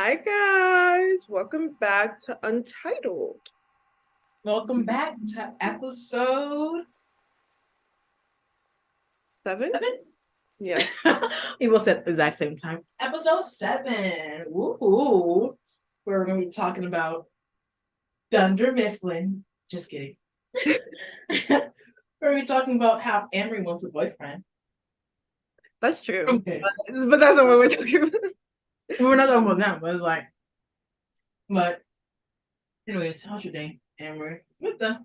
Hi guys, welcome back to Untitled. Welcome back to episode 7? 7. Yes. We both said at the exact same time. Episode 7. Woohoo! Where we're going to be talking about Dunder Mifflin. Just kidding. We're going to be talking about how Emery wants a boyfriend. That's true. Okay. But that's not what we're talking about. We're not talking about that, but it's like, but anyways, how's your day, Emery? What the?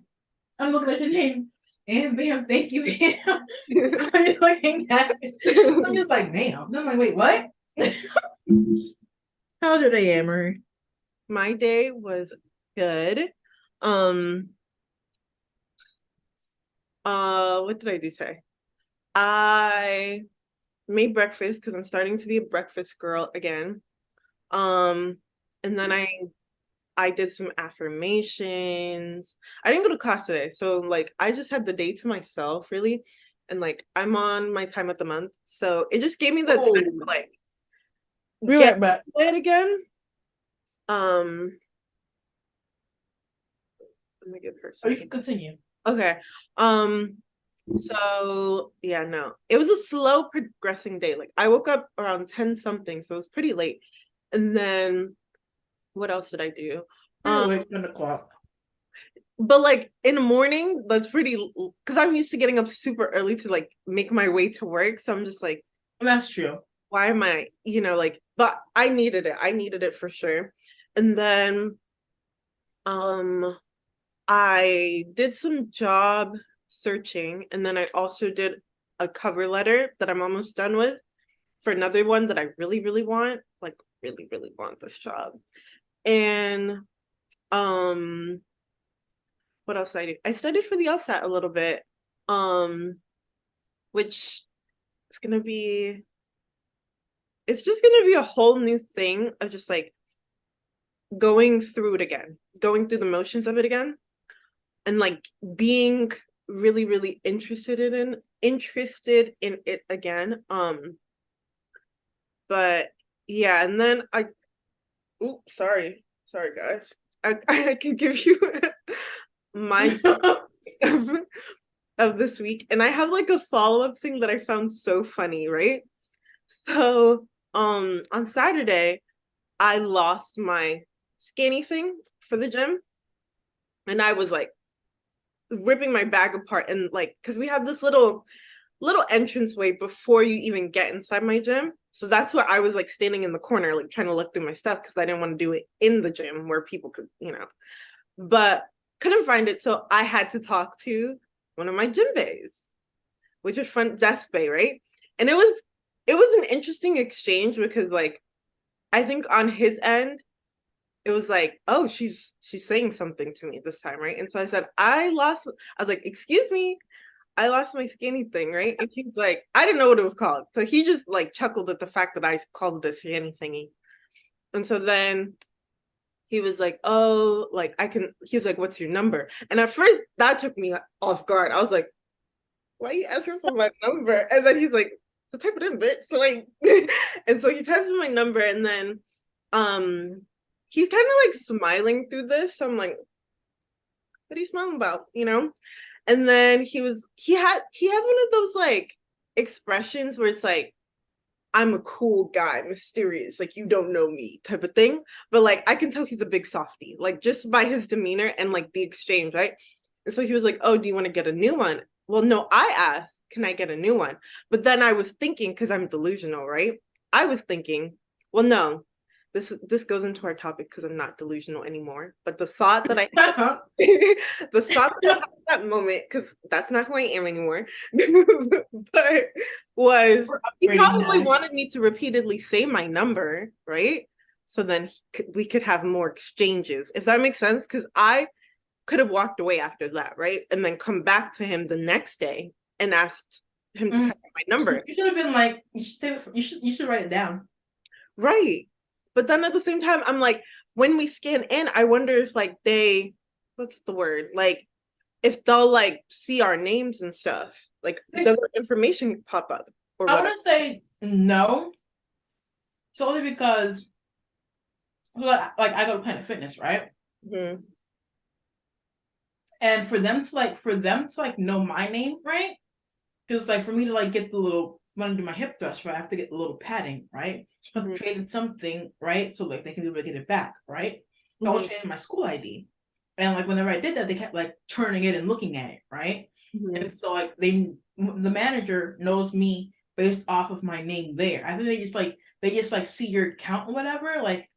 I'm looking at your name. And bam, thank you, bam. I'm just looking at it. I'm just like, bam. I'm like, wait, what? How's your day, Amory? My day was good. Um what did I do today? I made breakfast because I'm starting to be a breakfast girl again. And then I did some affirmations. I didn't go to class today, so like I just had the day to myself really. And like I'm on my time of the month. So it just gave me the time to like Be get right back. it again. Um Let me give her Or you some. can continue. Okay. So yeah, no. It was a slow progressing day. Like I woke up around 10 something, so it was pretty late. And then what else did I do? You're awake 10 o'clock. But like in the morning, that's pretty because I'm used to getting up super early to like make my way to work. So I'm just like, That's true. why am I, like, but I needed it. I needed it for sure. And then um I did some job searching, and then I also did a cover letter that I'm almost done with for another one that I really, really want, like really, really want this job. And um what else did I do? I studied for the LSAT a little bit, um, which is gonna be it's just gonna be a whole new thing of just like going through it again, going through the motions of it again, and like being really, really interested in it again. But yeah, and then sorry guys. I can give you my of, of this week, and I have like a follow-up thing that I found so funny, right? So, on Saturday, I lost my skinny thing for the gym, and I was like ripping my bag apart, and like because we have this little entranceway before you even get inside my gym. So that's where I was like standing in the corner, like trying to look through my stuff because I didn't want to do it in the gym where people could, but couldn't find it. So I had to talk to one of my gym bays, which is front desk bay, right? And it was an interesting exchange because like I think on his end, it was like, oh, she's saying something to me this time, right? And so I said, I was like, excuse me, I lost my skinny thing, right? And he's like, I didn't know what it was called. So he just like chuckled at the fact that I called it a skinny thingy. And so then he was like, oh, like he was like, what's your number? And at first that took me off guard. I was like, why are you asking for my number? And then he's like, so type it in, bitch. So like, and so he types in my number, and then um he's kind of like smiling through this. So I'm like, what are you smiling about? And then he has one of those like expressions where it's like, I'm a cool guy, mysterious, like you don't know me type of thing. But like I can tell he's a big softie, like just by his demeanor and like the exchange, right? And so he was like, oh, do you want to get a new one? Well, no, I asked, can I get a new one? But then I was thinking, because I'm delusional, right? I was thinking, well, no, this goes into our topic because I'm not delusional anymore. But the thought that I had, the thought that I had at that moment, because that's not who I am anymore, but was he probably wanted me to repeatedly say my number, right? So then we could have more exchanges, if that makes sense. Because I could have walked away after that, right? And then come back to him the next day and asked him to type my number. You should have been like, you should write it down. Right. But then at the same time, I'm like, when we scan in, I wonder if like what's the word? Like if they'll like see our names and stuff. Like does our information pop up or I whatever? want to say no, solely because like I go to Planet Fitness, right? Mm-hmm. And for them to like know my name, right? Because like for me to like get the little when I do my hip thrust, right, I have to get the little padding, right? So I have to trade in something, right? So like they can be able to get it back, right? So I was trading my school ID. And like whenever I did that, they kept like turning it and looking at it, right? Mm-hmm. And so like the manager knows me based off of my name there. I think they just like see your account or whatever, like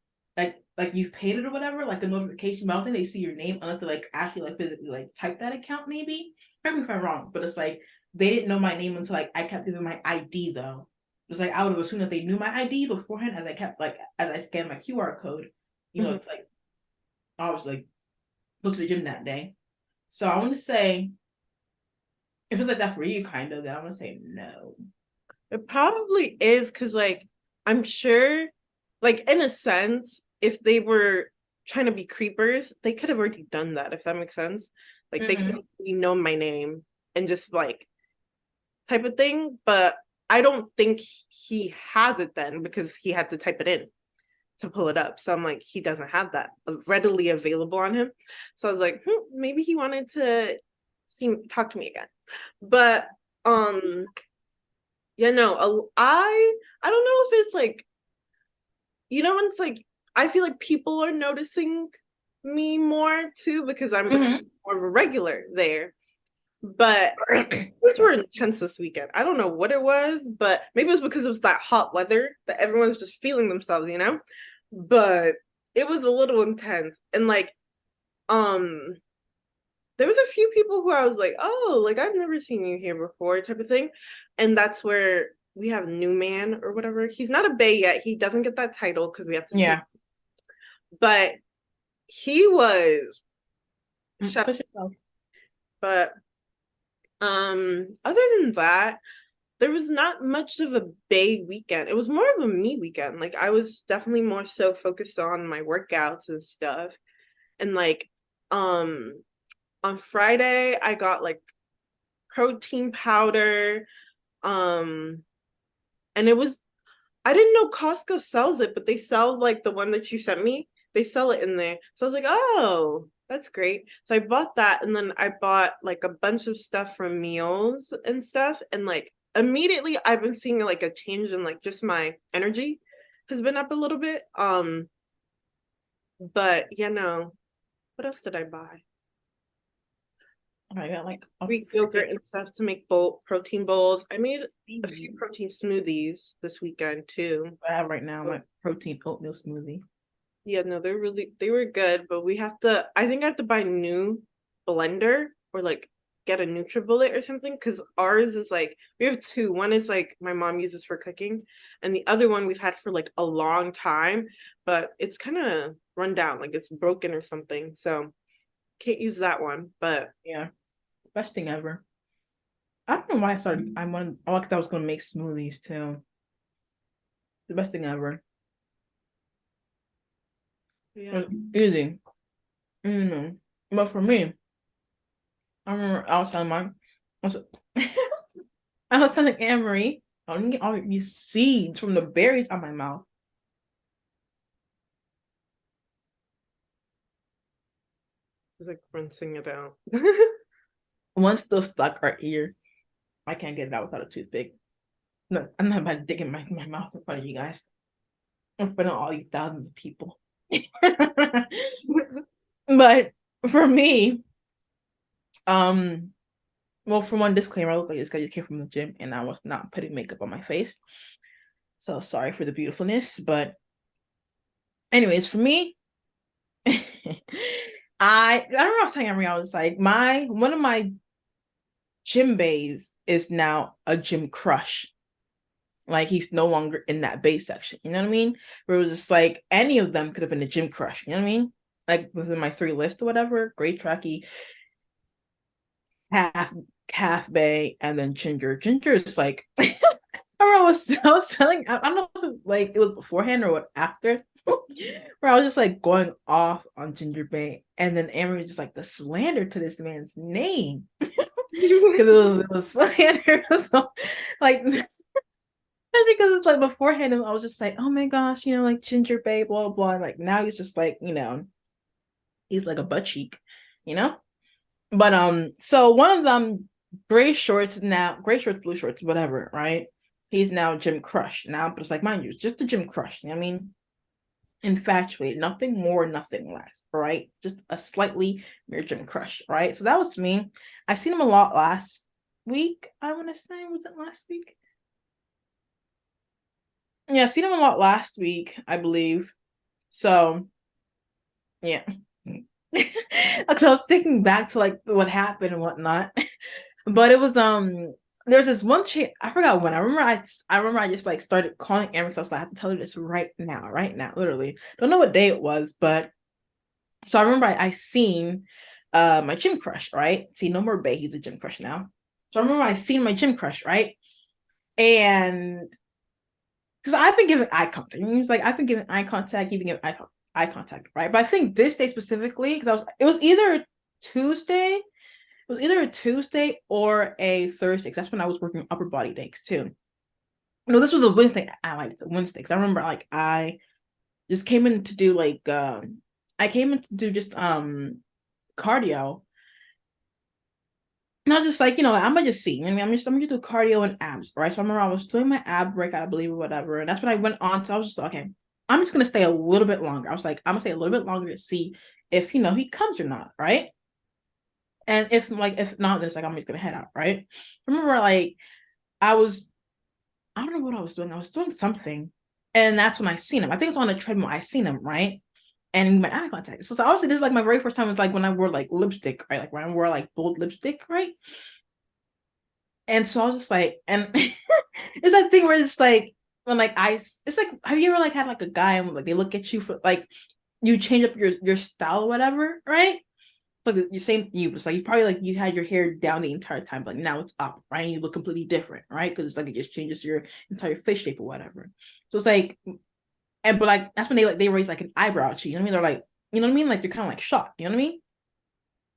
you've paid it or whatever, like a notification. But I don't think they see your name unless they like actually like physically like type that account. Maybe correct me if I'm wrong, but it's like they didn't know my name until like I kept giving my ID though. It's like I would have assumed that they knew my ID beforehand as I kept like as I scanned my QR code. You know, Mm-hmm. it's like I was like go to the gym that day. So I want to say if it's like that for you, kind of, then I'm gonna say no. It probably is because, like, I'm sure, like, in a sense, if they were trying to be creepers, they could have already done that, if that makes sense. Like, they could Mm-hmm. have known my name and just, like, type of thing. But I don't think he has it then because he had to type it in to pull it up. So I'm like, he doesn't have that readily available on him. So I was like, maybe he wanted to talk to me again. But, um, yeah, no, I don't know if it's like, when it's like I feel like people are noticing me more too because I'm becoming Mm-hmm. more of a regular there. But those were intense this weekend. I don't know what it was, but maybe it was because it was that hot weather that everyone's just feeling themselves. But it was a little intense. And like, um, there was a few people who I was like, oh, like I've never seen you here before, type of thing. And that's where we have New Man or whatever. He's not a Bay yet. He doesn't get that title because we have to see. Yeah. But he was chef. Push yourself. But other than that, there was not much of a Bay weekend. It was more of a me weekend. Like I was definitely more so focused on my workouts and stuff. And like um on Friday I got like protein powder. Um and it was I didn't know Costco sells it, but they sell like the one that you sent me. They sell it in there. So I was like, oh, that's great. So I bought that and then I bought like a bunch of stuff from meals and stuff. And like immediately I've been seeing like a change in like just my energy has been up a little bit. But yeah, no. What else did I buy? I got like a Greek freaking yogurt and stuff to make protein bowls. I made a few protein smoothies this weekend too. I have right now my protein oatmeal smoothie. Yeah, no, they were good, but I think I have to buy a new blender or like get a NutriBullet or something because ours is like we have two. One is like my mom uses for cooking, and the other one we've had for like a long time, but it's kind of run down, like it's broken or something. So can't use that one. But Yeah, best thing ever. I don't know why I started. I thought I was gonna make smoothies too. The best thing ever. yeah, Easy. But for me, I remember I was telling my, I was, I was telling Anne Marie, I didn't get all these seeds from the berries on my mouth. it's like rinsing it out. One still stuck right here. I can't get it out without a toothpick. No, I'm not about to dig in my mouth in front of you guys. In front of all these thousands of people. But for me, um, well, for one disclaimer, I look like this guy just came from the gym and I was not putting makeup on my face. So sorry for the beautifulness. But anyways, for me, I remember I was telling Emery, I was like, one of my gym bays is now a gym crush. Like he's no longer in that bay section. You know what I mean? Where it was just like any of them could have been a gym crush. You know what I mean? Like within my 3 list or whatever. Great Tracky, half calf bay, and then Ginger. Ginger is like I remember I was telling I don't know if it was beforehand or what after where I was just like going off on Ginger Bay, and then Amory was just like the slander to this man's name because it was slander. So like Especially because it's like beforehand, I was just like, oh my gosh, like Ginger Babe, blah, blah, blah. And like now he's just like, he's like a butt cheek, you know? But so one of them gray shorts, blue shorts, whatever, right? He's now Gym Crush now, but it's like mind you, it's just a Gym Crush. You know what I mean? Infatuated, nothing more, nothing less, right? Just a slightly mere Gym Crush, right? So that was me. I seen him a lot last week. I want to say, was it last week? Yeah, I seen him a lot last week, I believe. So yeah. Because I was thinking back to like what happened and whatnot. But it was there's this one chick, I forgot when. I remember I just like started calling Erin, so I was like, I have to tell her this right now, literally. Don't know what day it was, but so I remember I seen my gym crush, right? See, no more Bay, he's a gym crush now. So I remember I seen my gym crush, right? And because I've been giving eye contact. He was like, I've been giving eye contact, you've been giving eye contact, right? But I think this day specifically, because it was either Tuesday, it was either a Tuesday or a Thursday, because that's when I was working upper body days too. No, this was a Wednesday. I liked it Wednesday because I remember like I just came in to do like I came in to do just cardio. And I was just like, I'm gonna just see. I mean, I'm gonna do cardio and abs, right? So I remember I was doing my ab workout, I believe, or whatever. And that's when I went on. So I was just like, okay, I'm just gonna stay a little bit longer. I was like, I'm gonna stay a little bit longer to see if he comes or not, right? And if not, then it's like I'm just gonna head out, right? I remember like I was I don't know what I was doing. I was doing something. And that's when I seen him. I think it was on a treadmill. I seen him, right? And he made eye contact. So obviously this is like my very first time. It's like when I wore like lipstick, right? Like when I wore like bold lipstick, right? And so I was just like, and it's that thing where it's like when like it's like, have you ever like had like a guy and like they look at you for like you change up your style or whatever, right? Like the same you. It's like you probably like you had your hair down the entire time, but like now it's up, right? And you look completely different, right? Because it's like it just changes your entire face shape or whatever. So it's like, but like that's when they raise like an eyebrow at you. You know what I mean? They're like, you know what I mean? Like you're kind of like shocked. You know what I mean?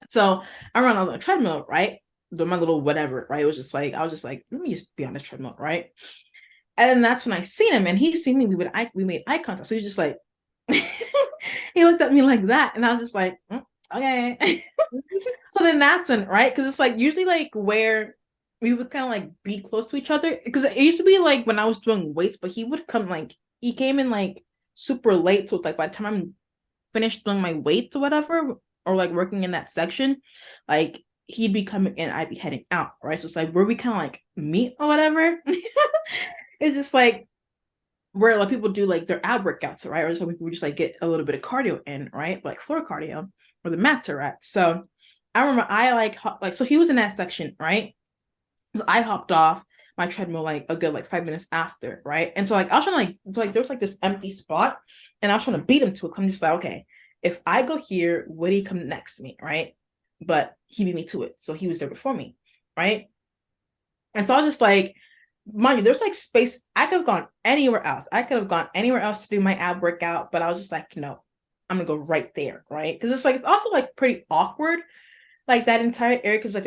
So I ran on the treadmill, right? Doing my little whatever, right? It was just like I was just like, let me just be on this treadmill, right? And then that's when I seen him, and he seen me. We made eye contact. So he's just like, he looked at me like that, and I was just like, okay. So then that's when, right? Because it's like usually like where we would kind of like be close to each other. Because it used to be like when I was doing weights, but he came in like super late. So it's like by the time I'm finished doing my weights or whatever, or like working in that section, like he'd be coming in, I'd be heading out, right? So it's like where we kind of like meet or whatever. It's just like where like people do like their ab workouts, right? Or some people just like get a little bit of cardio in, right? Like floor cardio where the mats are at. So I remember I like so he was in that section, right? So I hopped off my treadmill like a good like 5 minutes after, right? And so like I was trying to like there was like this empty spot, and I was trying to beat him to it. I'm just like, okay, if I go here, would he come next to me, right? But he beat me to it, so he was there before me, right? And so I was just like, mind you, there's like space. I could have gone anywhere else. I could have gone anywhere else to do my ab workout, but I was just like, no, I'm gonna go right there, right? Because it's also like pretty awkward, like that entire area, because like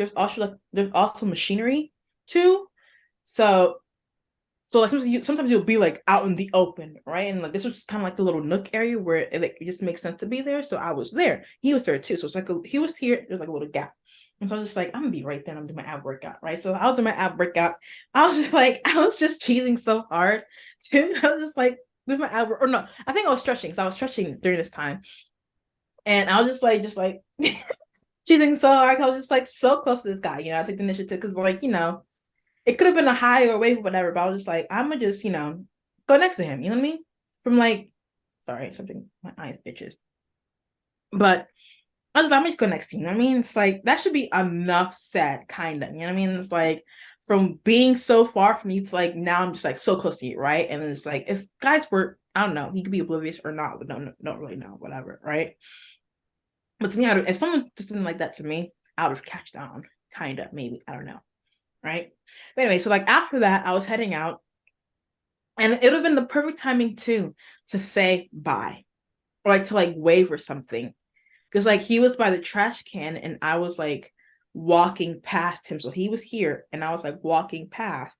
there's also machinery too. So like sometimes you'll be like out in the open, right? And like this was kind of like the little nook area where it just makes sense to be there. So I was there. He was there too. So it's like he was here. There's like a little gap. And so I was just like, I'm gonna be right there. I'm doing my ab workout, right? So I was doing my ab workout. I was just cheesing so hard too. I was just like with my ab, or no, I think I was stretching. So I was stretching during this time, and I was just like cheesing so hard. I was just like so close to this guy. I took the initiative because like it could have been a high or wave or whatever, but I was just like, I'm gonna just, go next to him. You know what I mean? From like, sorry, something, my eyes itches. But I was like, I'm just go next to you. You know what I mean? It's like, that should be enough said, kind of. You know what I mean? It's like, from being so far from you to like, now I'm just like so close to you, right? And then it's like, if guys were, I don't know, he could be oblivious or not, but don't really know, whatever, right? But to me, if someone just didn't like that to me, I would have catched on, kind of, maybe. I don't know. Right. But anyway, so like after that, I was heading out, and it would have been the perfect timing too to say bye, or like to like wave or something. Because like he was by the trash can and I was like walking past him. So he was here and I was like walking past.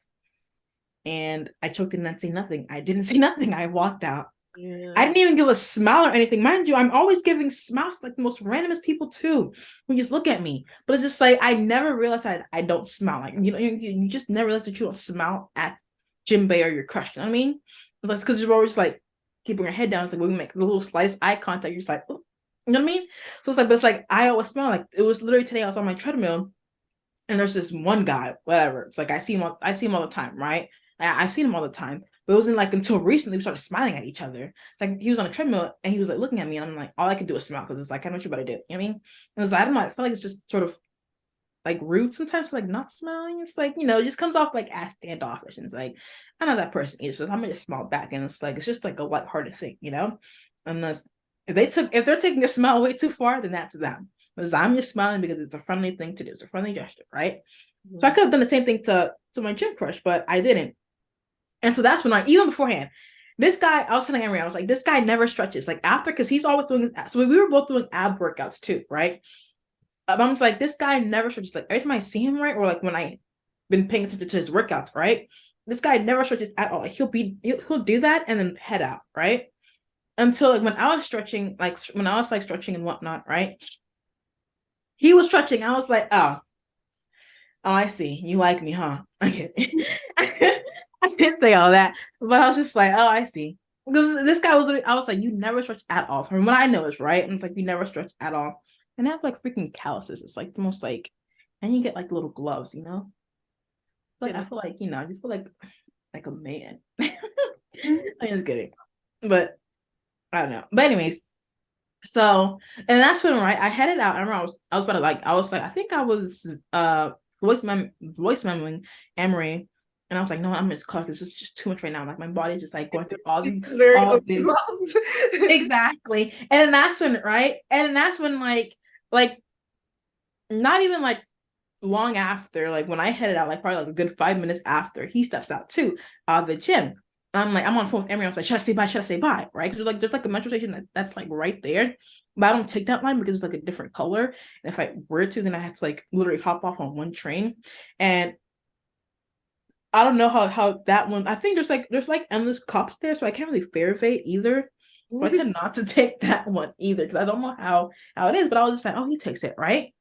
and I choked and didn't say nothing. I didn't say nothing. I walked out. Yeah. I didn't even give a smile or anything. Mind you, I'm always giving smiles to like the most randomest people too, who just look at me. But it's just like I never realized that I don't smile. Like you just never realize that you don't smile at Jinbei or your crush. You know what I mean? That's because you're always like keeping your head down. It's like we make the little slightest eye contact. You're just like, oh. You know what I mean? So it's like, but it's like I always smile. Like it was literally today. I was on my treadmill, and there's this one guy, whatever. It's like I see him all the time, right? I've seen him all the time. But it wasn't like until recently we started smiling at each other. It's like he was on a treadmill and he was like looking at me, and I'm like, all I could do is smile because it's like, I know what you about to do. You know what I mean? And it's like, I don't know, I feel like it's just sort of like rude sometimes to like not smiling. It's like, it just comes off like as standoffish. And it's like, I know that person is, so I'm gonna just smile back. And it's like, it's just like a lighthearted thing, Unless if they're taking a smile way too far, then that's them. Because I'm just smiling because it's a friendly thing to do. It's a friendly gesture, right? Mm-hmm. So I could have done the same thing to my gym crush, but I didn't. And so that's when even beforehand, this guy, I was telling Emery, I was like, this guy never stretches. Like after, because he's always doing, so we were both doing ab workouts too, right? I'm just like, this guy never stretches. Like every time I see him, right, or like when I been paying attention to his workouts, right, this guy never stretches at all. Like he'll do that and then head out, right? Until like when I was stretching, like when I was like stretching and whatnot, right? He was stretching. I was like, oh, I see. You like me, huh? Okay. I didn't say all that, but I was just like, oh, I see. Because this guy I was like, you never stretch at all. From what I know is right. And it's like, you never stretch at all. And I have like freaking calluses. It's like the most like, and you get like little gloves. Like, I feel like, I just feel like a man. I'm just kidding. But I don't know. But anyways, so, and that's when, right, I headed out. I remember I was about to I think I was voice memoing Emery, and I was like, no, I'm just caught. This is just too much right now. Like my body's just like going through Very all these overwhelmed. exactly. And then that's when, right, and then that's when like not even like long after, like when I headed out, like probably like a good 5 minutes after, he steps out too, the gym. I'm like, I'm on the phone with Emery. I was like, should I say bye? Should I say bye? Right? Because there's like a metro station that's like right there. But I don't take that line because it's like a different color. And if I were to, then I have to like literally hop off on one train. And I don't know how that one, I think there's like endless cops there, so I can't really fare evade either. So I tend not to take that one either because I don't know how it is. But I was just like, oh, he takes it, right?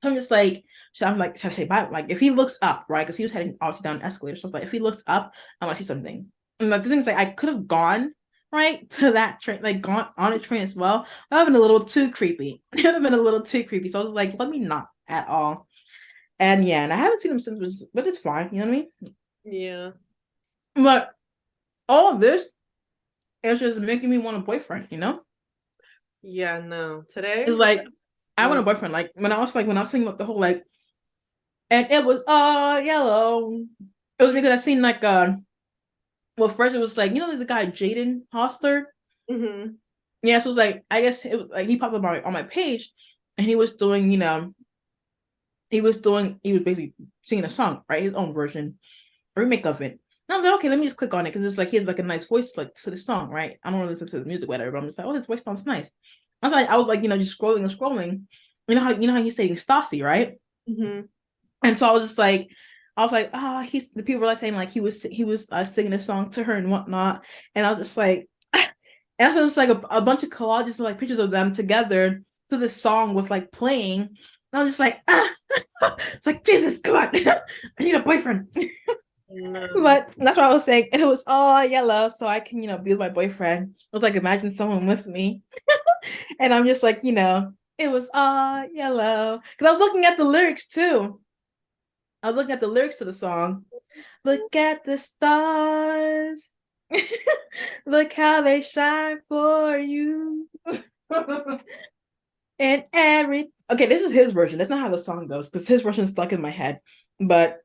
I'm just like, so I'm like, should I say bye? Like, if he looks up, right? Because he was heading obviously down an escalator. So I was like, if he looks up, I might see something. And like, the thing is, like, I could have gone right to that train, like gone on a train as well. That would have been a little too creepy. It would have been a little too creepy. So I was like, let me not at all. And yeah, and I haven't seen him since, but it's fine. You know what I mean? Yeah. But all of this is just making me want a boyfriend. Yeah, no. Today, It's like, I want a boyfriend. Like, when I was thinking about the whole, like, and it was yellow. It was because I seen like well, first it was like, like the guy Jaden Hostler. Mm-hmm. Yeah, so it was like, I guess it was like he popped up on my page, and he was doing, he was basically singing a song, right, his own version, a remake of it. And I was like, okay, let me just click on it because it's like he has like a nice voice like to the song, right? I don't want to listen to the music, whatever. But I'm just like, oh, his voice sounds nice. I was like, just scrolling and scrolling. You know how he's saying Stassi, right? Mm-hmm. And so I was like, he's the people were like saying like he was singing a song to her and whatnot, and I was just like, and I feel it's like a bunch of collages of like pictures of them together. So this song was like playing, and I was just like, it's like Jesus, come on, I need a boyfriend. No. But that's what I was saying, and it was all yellow, so I can be with my boyfriend. It was like imagine someone with me, and I'm just like it was all yellow because I was looking at the lyrics too. I was looking at the lyrics to the song. Look at the stars. Look how they shine for you. And okay, this is his version. That's not how the song goes because his version is stuck in my head. But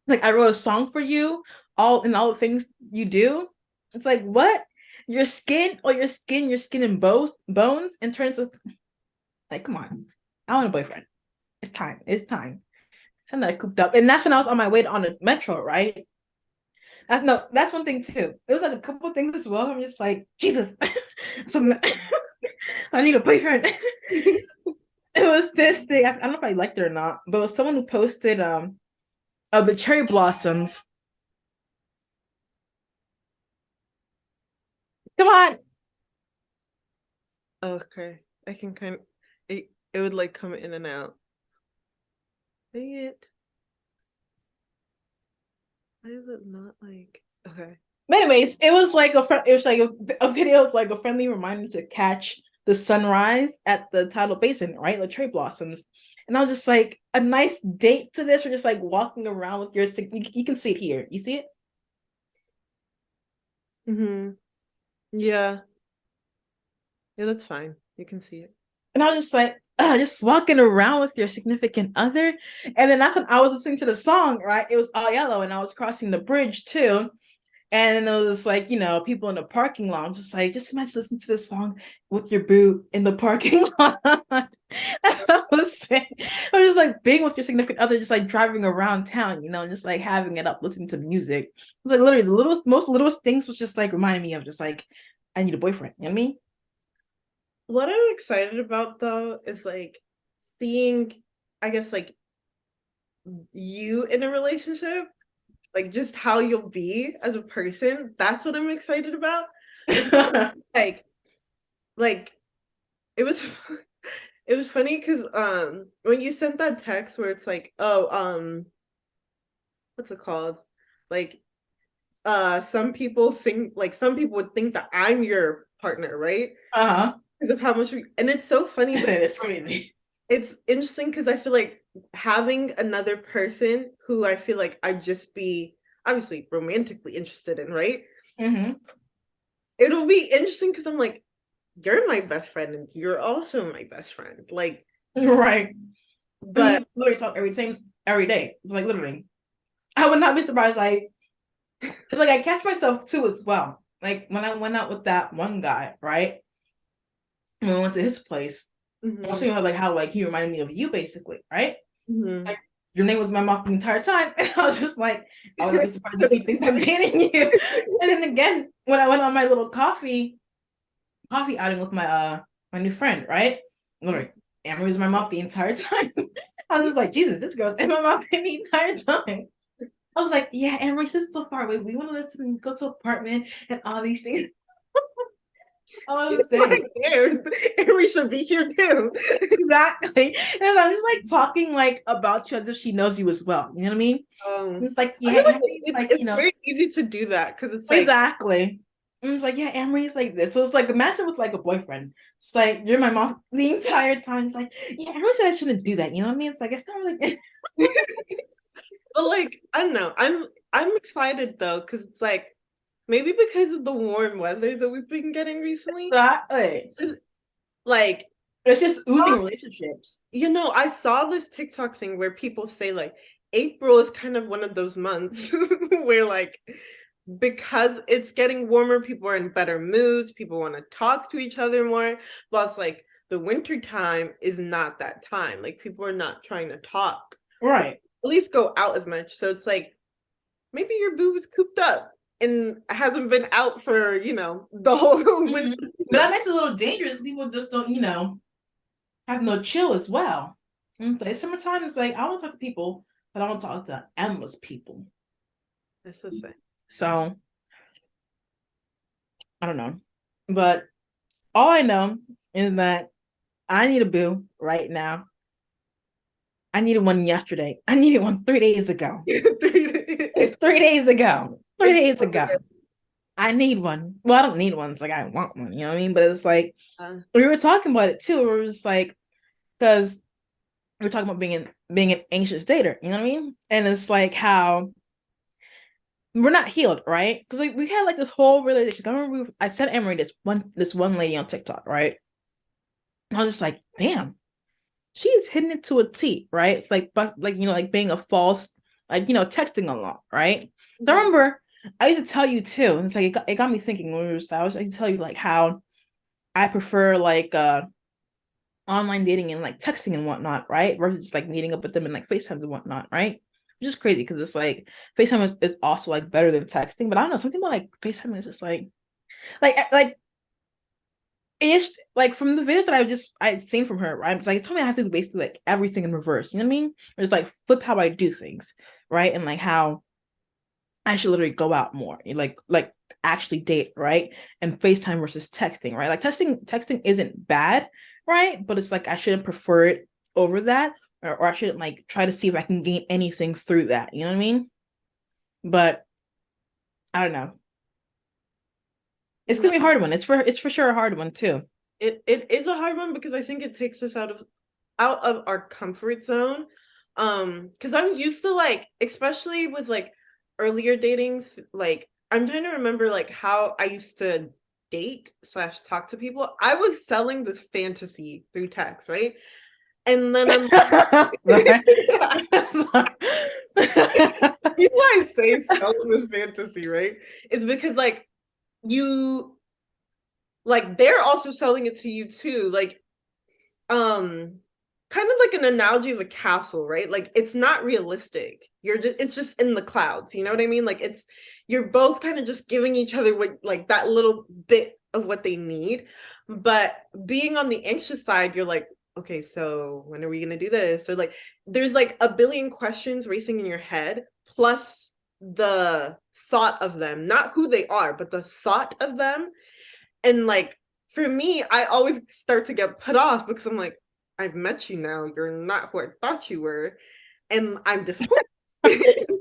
like I wrote a song for you, all the things you do. It's like what? Your skin and bones and turns to like, come on. I want a boyfriend. It's time. It's time. Time that I cooped up. And that's when I was on my way on the metro, right? That's one thing too. There was like a couple things as well. I'm just like, Jesus. So I need a boyfriend. It was this thing. I don't know if I liked it or not, but it was someone who posted of the cherry blossoms. Come on. Okay. I can kind of it would like come in and out. Dang it. Why is it not like okay. But anyways, it was like it was like a video of like a friendly reminder to catch the sunrise at the tidal basin, right? The cherry blossoms. And I was just like a nice date to this, or just like walking around with your you can see it here. You see it? Mm-hmm. Yeah. Yeah, that's fine. You can see it. And I was just like, just walking around with your significant other. And then I was listening to the song, right? It was all yellow, and I was crossing the bridge too. And it was like, people in the parking lot. I'm just like, just imagine listening to this song with your boo in the parking lot. That's what I was saying. I was just like being with your significant other, just like driving around town, just like having it up, listening to music. It was like literally the most littlest things was just like reminding me of just like, I need a boyfriend. You know what I mean? What I'm excited about though is like seeing, I guess, like you in a relationship, like just how you'll be as a person. That's what I'm excited about. Like, like it was it was funny because when you sent that text where it's like, oh, what's it called? Like some people would think that I'm your partner, right? Uh-huh. Because of how much and it's so funny, but It's crazy. it's interesting because I feel like having another person who I feel like I'd just be obviously romantically interested in, right? Mm-hmm. It'll be interesting because I'm like, you're my best friend and you're also my best friend. Like, Right. And but we literally talk every day. It's like literally. I would not be surprised. Like it's like I catch myself too as well. Like when I went out with that one guy, right? When we went to his place, I was mhm, thinking about like how like he reminded me of you basically, right? mhm. Like your name was in my mouth the entire time. And I was just like, I would not be surprised if he thinks I'm dating you. And then again, when I went on my little coffee outing with my new friend, right? Literally, Amber was in my mouth the entire time. I was just like, Jesus, this girl's in my mouth the entire time. I was like, yeah, Amber, this is so far away. We want to live to go to an apartment and all these things. All I was saying. Like, dude, and we should be here too. Exactly. And I'm just like talking like about you as if she knows you as well. You know what I mean? And it's like, I yeah, feel like Amory's like, it's very easy to do that because it's like, exactly. And it's like, yeah, Amory's like this. So it's like imagine with like a boyfriend. It's like you're my mom the entire time. It's like, yeah, Amory said I shouldn't do that. You know what I mean? It's like it's not really but like I don't know. I'm excited though because it's like maybe because of the warm weather that we've been getting recently. exactly. Like It's just oozing relationships. I saw this TikTok thing where people say like April is kind of one of those months where like because it's getting warmer, people are in better moods, people want to talk to each other more. Plus, like the winter time is not that time. Like people are not trying to talk, Right. at least go out as much. So it's like maybe your boo is cooped up and hasn't been out for, the whole winter Mm-hmm. But that season. makes it a little dangerous because people just don't, have no chill as well. And it's like summertime, it's like I want to talk to people, but I don't talk to endless people. That's the thing. So I don't know. But all I know is that I need a boo right now. I needed one yesterday. I needed one 3 days ago. it's 3 days ago. Three it's days ago. I need one. Well, I don't need one. It's like I want one. You know what I mean? But it's like we were talking about it too. We were just like, because we were talking about being an anxious dater. You know what I mean? And it's like how we're not healed, right? Because we had like this whole relationship. I remember I sent Emery this one lady on TikTok, right? And I was just like, damn, she's hitting it to a T, right? It's like, but like like being a false, like texting a lot, right? So I remember I used to tell you too, and it's like it got me thinking when we were I used to tell you like how I prefer like online dating and like texting and whatnot, right? Versus like meeting up with them and like FaceTime and whatnot, right? Which is crazy because it's like FaceTime is also like better than texting, but I don't know, something about like FaceTime is just like ish like from the videos that I'd seen from her, right? It's like it told me I have to do basically like everything in reverse. You know what I mean? It's like flip how I do things, right? And like how I should literally go out more, like actually date, right? And FaceTime versus texting, right? Like texting isn't bad, right? But it's like I shouldn't prefer it over that, or I shouldn't like try to see if I can gain anything through that. You know what I mean? But I don't know. It's No, gonna be a hard one. It's for sure a hard one too. it is a hard one because I think it takes us out of our comfort zone. Because I'm used to like, especially with like earlier dating, like I'm trying to remember like how I used to date slash talk to people. I was selling this fantasy through text, right? And then I'm Right. reason why I say selling this fantasy, right? Is because like you like they're also selling it to you too. Like kind of like an analogy of a castle, right? Like it's not realistic. It's just in the clouds, you know what I mean? Like you're both kind of just giving each other what like that little bit of what they need. But being on the anxious side, you're like, okay, so when are we gonna do this? Or like there's like a billion questions racing in your head, plus the thought of them, not who they are, but the thought of them. And like for me, I always start to get put off because I'm like, I've met you now. You're not who I thought you were. And I'm disappointed.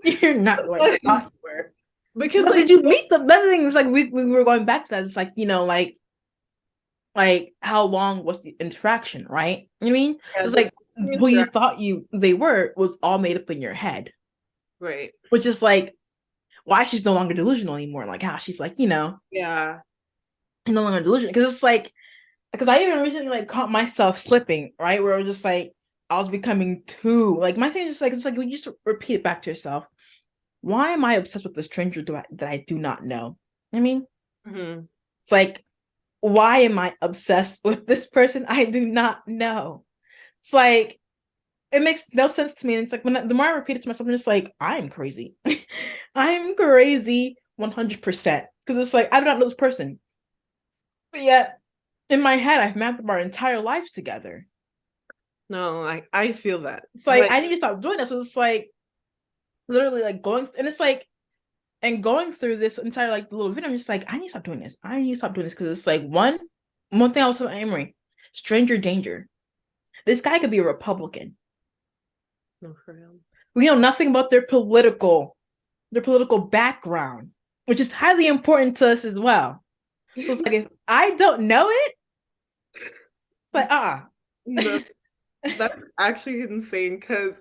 You're not what I thought you were. Because But like did you meet the other things? Like we were going back to that. It's like, like how long was the interaction, right? You know what I mean? yeah, It's like the who you thought they were was all made up in your head, right. which is like why she's no longer delusional anymore. Like how she's like, Yeah. no longer delusional. Because it's like, because I even recently like caught myself slipping, right? Where I was just like, I was becoming too like my thing is just like it's like you just repeat it back to yourself. Why am I obsessed with a stranger that I do not know? I mean, Mm-hmm. it's like, why am I obsessed with this person I do not know? It's like it makes no sense to me. And it's like the more I repeat it to myself, I'm just like, I'm crazy. I'm crazy 100%. Because it's like I do not know this person. But yet in my head, I've mapped up our entire lives together. No, I feel that. It's like But I need to stop doing this. So it's like literally like going and it's like and going through this entire like little video, I'm just like, I need to stop doing this. I need to stop doing this because it's like one thing I was telling Amory, stranger danger. This guy could be a Republican. no, for real. We know nothing about their political background, which is highly important to us as well. So it's like if I don't know it, it's like No, that's actually insane because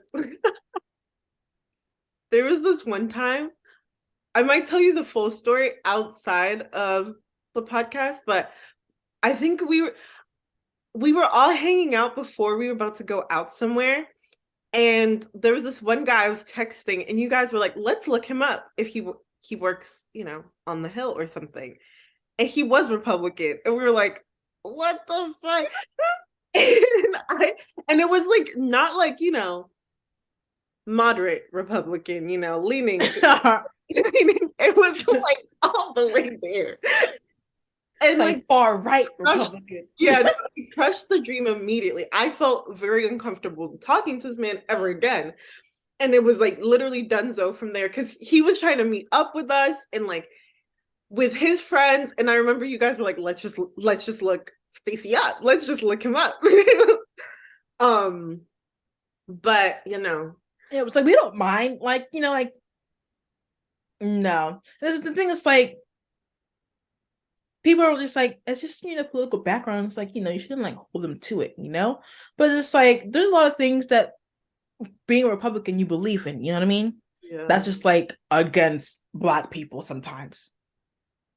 there was this one time, I might tell you the full story outside of the podcast, but I think we were all hanging out before we were about to go out somewhere. And there was this one guy I was texting, and you guys were like, let's look him up if he works, on the Hill or something. And he was Republican. And we were like, what the fuck? And it was like not like, moderate Republican, leaning. It was like all the way there. it's And like like far right crushed, Republican. yeah, no, he crushed the dream immediately. I felt very uncomfortable talking to this man ever again. And it was like literally donezo from there because he was trying to meet up with us and like with his friends. And I remember you guys were like, let's just look Stacy up. Let's just look him up. um, but Yeah, it was like we don't mind, like like no. This is the thing. It's like people are just like it's just political background. It's like you shouldn't like hold them to it. But it's like there's a lot of things that being a Republican you believe in. You know what I mean? yeah, That's just like against Black people sometimes.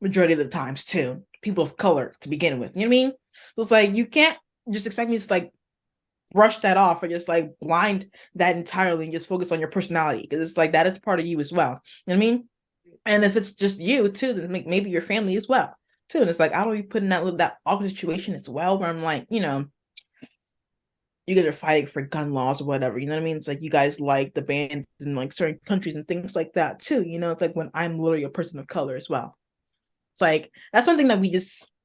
Majority of the times too. People of color to begin with. You know what I mean? So it's like you can't just expect me to like brush that off or just like blind that entirely and just focus on your personality because it's like that is part of you as well. You know what I mean? And if it's just you too, then maybe your family as well too. And it's like I don't be put in that awkward situation as well where I'm like, you guys are fighting for gun laws or whatever. You know what I mean? It's like you guys like the bans in like certain countries and things like that too. It's like when I'm literally a person of color as well. It's like that's something that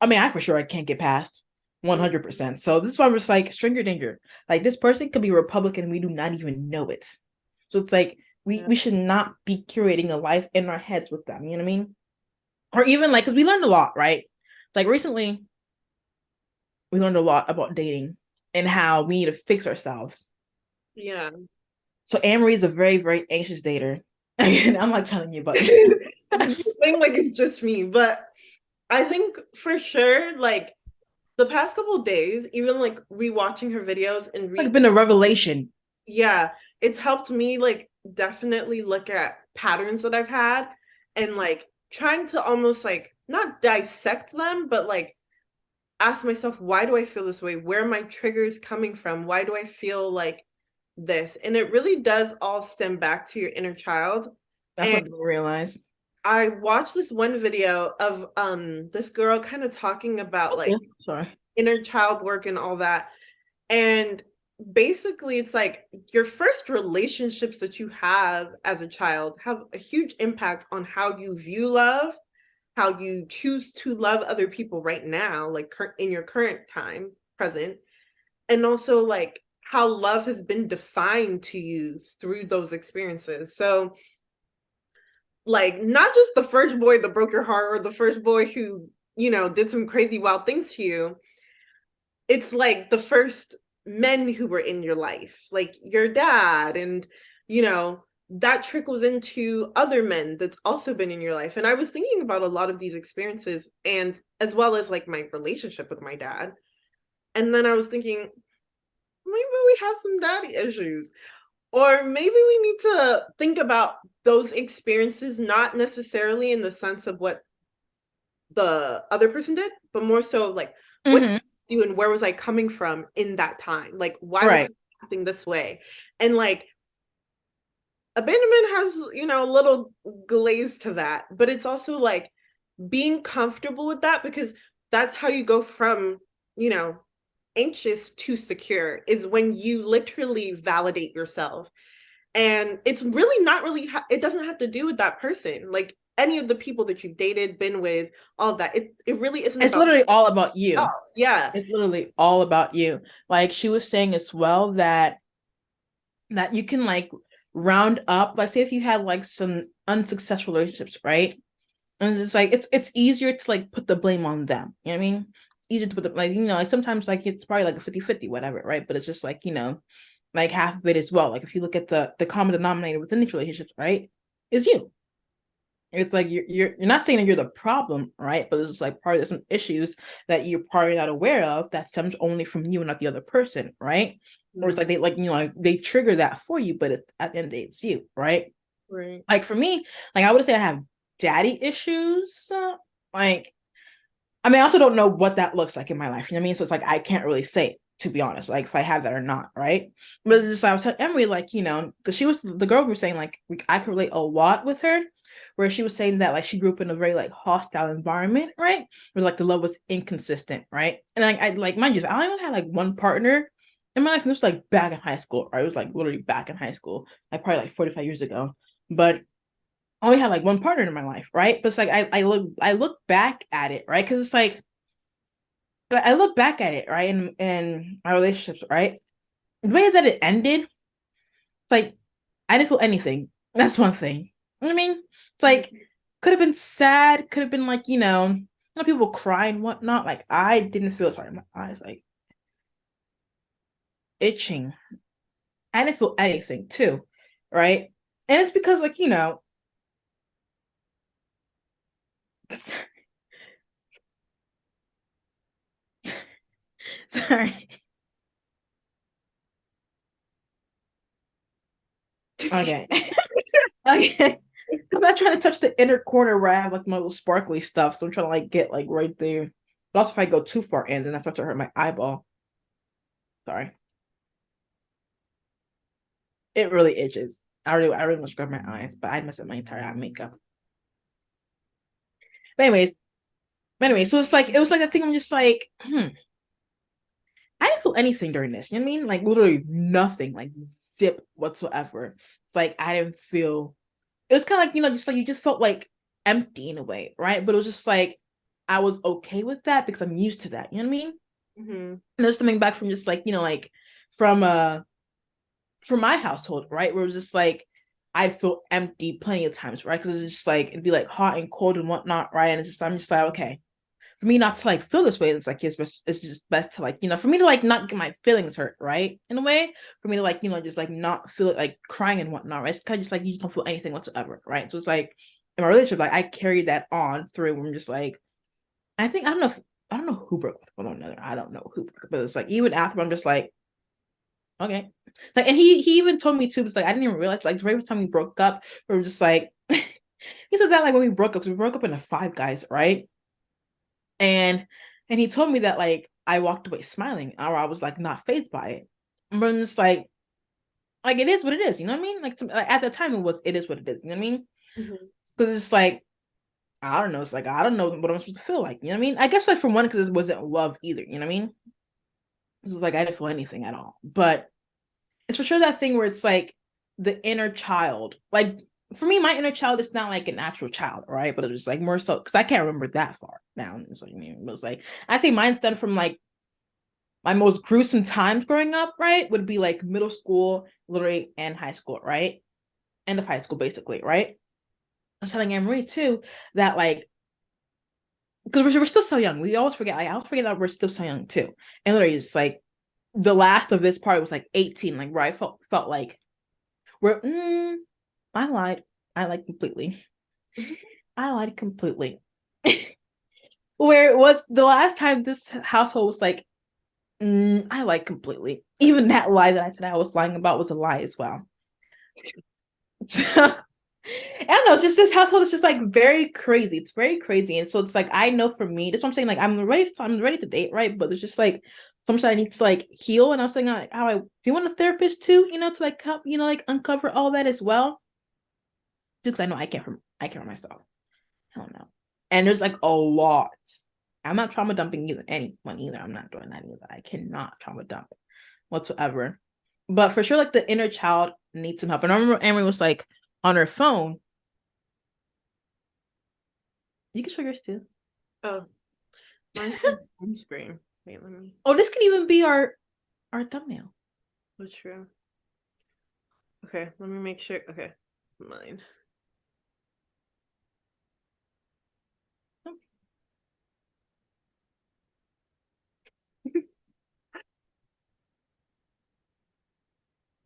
I for sure I can't get past 100%. So this is why I'm just like stranger danger. Like this person could be Republican, we do not even know it. So it's like Yeah. we should not be curating a life in our heads with them. You know what I mean? Or even like, because we learned a lot, right? It's like recently we learned a lot about dating and how we need to fix ourselves. Yeah. So Amory is a very, very anxious dater. And I'm not telling you about this. You think like it's just me, but I think for sure, like the past couple days, even like rewatching her videos and Like been a revelation. yeah, it's helped me like definitely look at patterns that I've had and like trying to almost like not dissect them, but like ask myself, why do I feel this way? Where are my triggers coming from? Why do I feel like this? And it really does all stem back to your inner child. That's And what people realize. I watched this one video of this girl kind of talking about Okay. like Sorry. inner child work and all that. And basically it's like your first relationships that you have as a child have a huge impact on how you view love, how you choose to love other people right now, like in your current time, present, and also like how love has been defined to you through those experiences. So like not just the first boy that broke your heart or the first boy who, you know, did some crazy wild things to you. It's like the first men who were in your life, like your dad, and you know, that trickles into other men that's also been in your life. And I was thinking about a lot of these experiences and as well as like my relationship with my dad. And then I was thinking, maybe we have some daddy issues. Or maybe we need to think about those experiences not necessarily in the sense of what the other person did, but more so like what did Mm-hmm. I do and where was I coming from in that time? Like why was I Right. acting this way? And like abandonment has, you know, a little glaze to that, but it's also like being comfortable with that because that's how you go from, you know, anxious to secure is when you literally validate yourself. And it's really not really it doesn't have to do with that person, like any of the people that you've dated, been with, all of that. It really isn't It's about literally all about oh you. yeah. It's literally all about you. Like she was saying as well that you can like round up, like say if you had like some unsuccessful relationships, right? And it's like it's easier to like put the blame on them. You know what I mean? It's easier to put the like, you know, like sometimes like it's probably like a 50-50, whatever, right? But it's just like, you know, like half of it as well. Like if you look at the common denominator within these relationships, right? Is you. It's like you're not saying that you're the problem, right? But it's like part of some issues that you're probably not aware of that stems only from you and not the other person, right? Or it's Mm, like they like, you know, like they trigger that for you, but at the end of the day, it's you, right? right. Like for me, like I would say I have daddy issues. Like I mean, I also don't know what that looks like in my life. You know what I mean? So it's like I can't really say, to be honest, like if I have that or not, right? But it's just I was telling Emily, like, you know, because she was the girl who was saying like I could relate a lot with her, where she was saying that like she grew up in a very like hostile environment, right? Where like the love was inconsistent, right? And like I like mind you, I only had like one partner in my life, and this was like back in high school, right? It was like literally back in high school, like probably like 45 years ago. But I only had like one partner in my life, right? But it's like I look back at it, right? Because it's like but I look back at it, right, in my relationships, right? The way that it ended, it's like I didn't feel anything. That's one thing. You know what I mean? It's like could have been sad, could have been like, you know, people cry and whatnot. Like I didn't feel sorry, my eyes like itching. I didn't feel anything too, right? And it's because like, you know, sorry. Okay. Okay. I'm not trying to touch the inner corner where I have like my little sparkly stuff. So I'm trying to like get like right there. But also if I go too far in, then I start to hurt my eyeball. Sorry. It really itches. I really want to scrub my eyes, but I messed up my entire eye makeup. But anyways, so it's like it was like a thing. I'm just like, I didn't feel anything during this. You know what I mean? Like literally nothing, like zip whatsoever. It's like I didn't feel. It was kind of like, you know, just like you just felt like empty in a way, right? But it was just like I was okay with that because I'm used to that. You know what I mean? Mm-hmm. And there's something back from just like, you know, like from from my household, right? Where it was just like I'd feel empty plenty of times, right? Because it's just like it'd be like hot and cold and whatnot, right? And it's just I'm just like, okay, for me not to like feel this way, it's like it's just best to like, for me to like not get my feelings hurt, right? In a way, for me to like, just like not feel it like crying and whatnot, right? It's kind of just like you just don't feel anything whatsoever, right? So it's like in my relationship, like I carried that on through when I'm just like, I don't know who broke up with one another. I don't know who broke up, but it's like even after I'm just like, okay. It's like, and he even told me too, it's like I didn't even realize like the very first time we broke up, we were just like he said that like when we broke up, because we broke up in a Five Guys, right? And he told me that like I walked away smiling, or I was like not phased by it. But I'm just like it is what it is, you know what I mean? Like, at the time it is what it is, you know what I mean? Because it's like I don't know, it's like I don't know what I'm supposed to feel like, you know what I mean? I guess like for one, because it wasn't love either, you know what I mean? It was like I didn't feel anything at all. But it's for sure that thing where it's like the inner child. Like for me, my inner child is not like an actual child, right? But it's like more so because I can't remember that far now. So I mean, it was like I say mine's done from like my most gruesome times growing up, right? Would be like middle school, literally, and high school, right? End of high school, basically, right? I was telling Anne-Marie too that like because we're still so young. We always forget. I always forget that we're still so young too. And literally, it's like the last of this part was like 18, like where I felt like we're. I lied. I lied completely. I lied completely. Where it was the last time this household was like, I lied completely. Even that lie that I said I was lying about was a lie as well. So, I don't know. It's just this household is just like very crazy. It's very crazy, and so it's like I know for me, that's what I'm saying. Like I'm ready to date, right? But there's just like some shit I need to like heal. And I was saying how I do you want a therapist too? To like help like uncover all that as well. Because I know I can't for myself. I don't know. And there's like a lot. I'm not trauma dumping anyone either. I'm not doing that either. I cannot trauma dump whatsoever. But for sure, like the inner child needs some help. And I remember Emery was like on her phone. You can show yours too. Oh, mine's on screen. Wait, let me. Oh, this can even be our thumbnail. Oh, true. Okay, let me make sure. Okay, mine.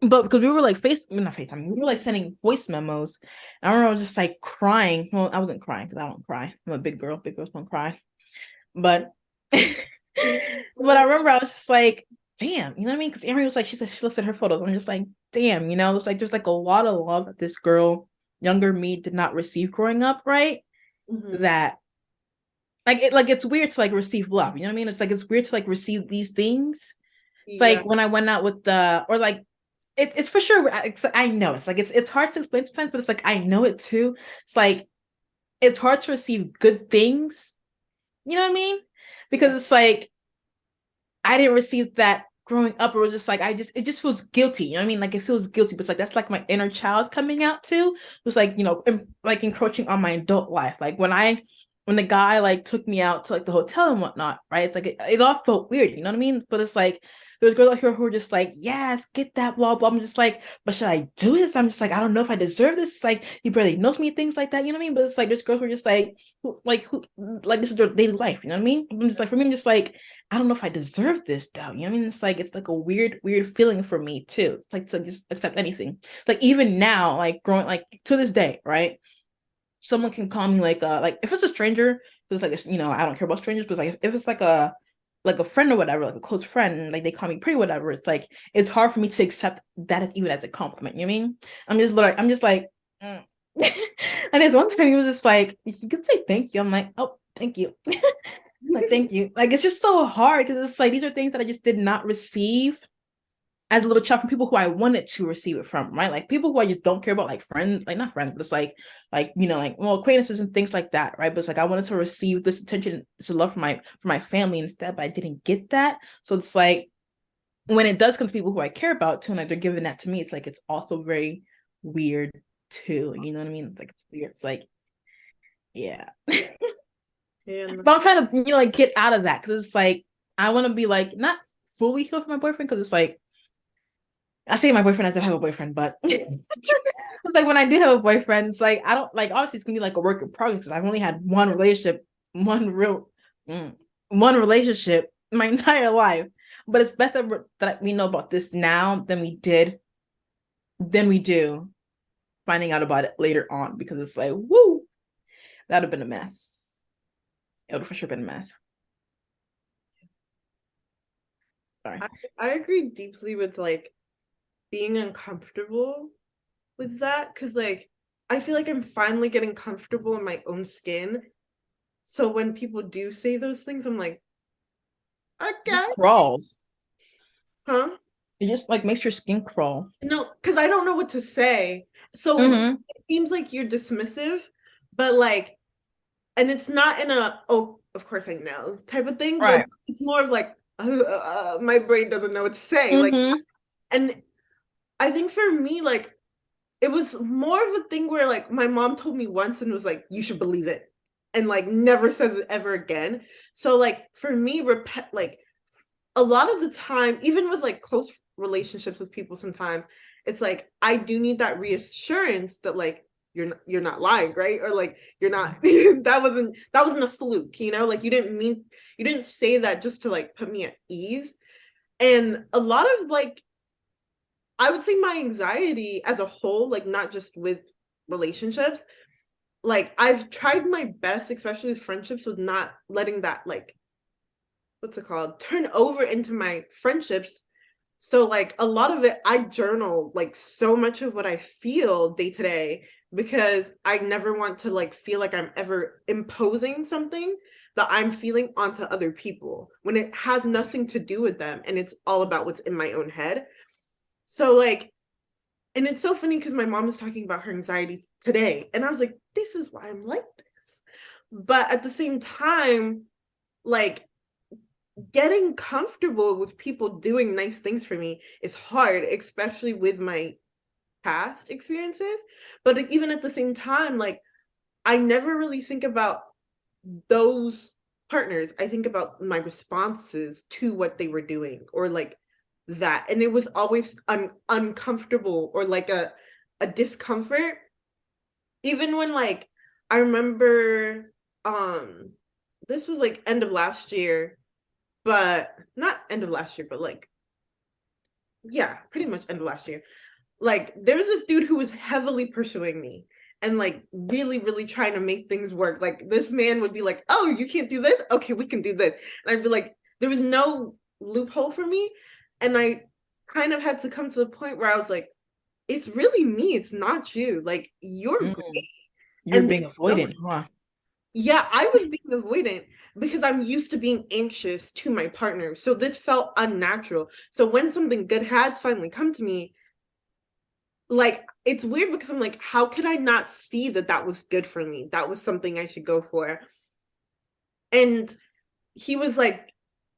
But because we were like not FaceTime, we were like sending voice memos. And I remember I was just like crying. Well, I wasn't crying because I don't cry. I'm a big girl. Big girls don't cry. But but I remember I was just like, damn, you know what I mean? Because Erin was like, she said she looks at her photos. I'm just like, damn, it's like there's like a lot of love that this girl, younger me, did not receive growing up, right? That it's weird to like receive love. You know what I mean? It's like it's weird to like receive these things. It's like when I went out with or like it's for sure. I know it's like it's hard to explain sometimes, but it's like I know it too. It's like it's hard to receive good things. You know what I mean? Because it's like I didn't receive that growing up. It was just like it just feels guilty. You know what I mean? Like it feels guilty, but it's like that's like my inner child coming out too. It was like like encroaching on my adult life. Like when the guy like took me out to like the hotel and whatnot, right? It's like it all felt weird. You know what I mean? But it's like there's girls out here who are just like, yes, get that blah blah. I'm just like, but should I do this? I'm just like, I don't know if I deserve this. It's like he barely knows me, things like that. You know what I mean? But it's like there's girls who are just like, like this is their daily life. You know what I mean? I'm just like for me, I'm just like I don't know if I deserve this though. You know what I mean? It's like a weird feeling for me too. It's like to just accept anything. It's like even now, like growing like to this day, right? Someone can call me like if it's a stranger, it's like I don't care about strangers, but like if it's like a friend or whatever, like a close friend, and like they call me pretty, whatever, it's like it's hard for me to accept that even as a compliment. You know what I mean? I'm just like and there's one time he was just like, you could say thank you. I'm like, oh, thank you. Like, thank you. Like, it's just so hard because it's like these are things that I just did not receive as a little child from people who I wanted to receive it from, right? Like people who I just don't care about, like friends, like not friends, but it's like acquaintances and things like that, right? But it's like I wanted to receive this attention, this love from my family instead, but I didn't get that. So it's like when it does come to people who I care about too, and like they're giving that to me, it's like it's also very weird too. You know what I mean? It's like it's weird. It's like, yeah. But I'm trying to like get out of that because it's like I want to be like not fully healed for my boyfriend because it's like I say my boyfriend as if I have a boyfriend, but it's like when I do have a boyfriend, it's like I don't like obviously it's gonna be like a work in progress because I've only had one relationship, one real one relationship my entire life. But it's best that we know about this now than we do finding out about it later on because it's like, woo, that would have been a mess. It would have for sure been a mess. Sorry. I agree deeply with like being uncomfortable with that because like I feel like I'm finally getting comfortable in my own skin. So when people do say those things, I'm like, It okay, just crawls. huh? It just like makes your skin crawl. No, because I don't know what to say. So Mm-hmm. it seems like you're dismissive, but like, and it's not in a, oh, of course I know type of thing, but Right. it's more of like, my brain doesn't know what to say. Like, Mm-hmm. and I think for me, like, it was more of a thing where like my mom told me once and was like, you should believe it. And like never says it ever again. So like for me, like a lot of the time, even with like close relationships with people, sometimes it's like I do need that reassurance that like you're not lying, right? Or like you're not that wasn't a fluke, you know? Like you didn't say that just to like put me at ease. And a lot of like I would say my anxiety as a whole, like not just with relationships, like I've tried my best, especially with friendships, with not letting that like what's it called turn over into my friendships. So like a lot of it I journal like so much of what I feel day to day because I never want to like feel like I'm ever imposing something that I'm feeling onto other people when it has nothing to do with them and it's all about what's in my own head. So like and it's so funny because my mom was talking about her anxiety today and I was like this is why I'm like this. But at the same time like getting comfortable with people doing nice things for me is hard, especially with my past experiences. But even at the same time, like I never really think about those partners. I think about my responses to what they were doing or like that. And it was always uncomfortable or like a discomfort. Even when like I remember this was like end of last year, but not end of last year, but like yeah, pretty much end of last year. Like there was this dude who was heavily pursuing me and like really, really trying to make things work. Like this man would be like, "Oh, you can't do this? Okay, we can do this." And I'd be like, there was no loophole for me, and I kind of had to come to the point where I was like, "It's really me. It's not you. Like you're Mm-hmm. great." You're And being avoidant, huh? yeah, I was being avoidant because I'm used to being anxious to my partner. So this felt unnatural. So when something good has finally come to me, like it's weird because I'm like, how could I not see that that was good for me? That was something I should go for. And he was like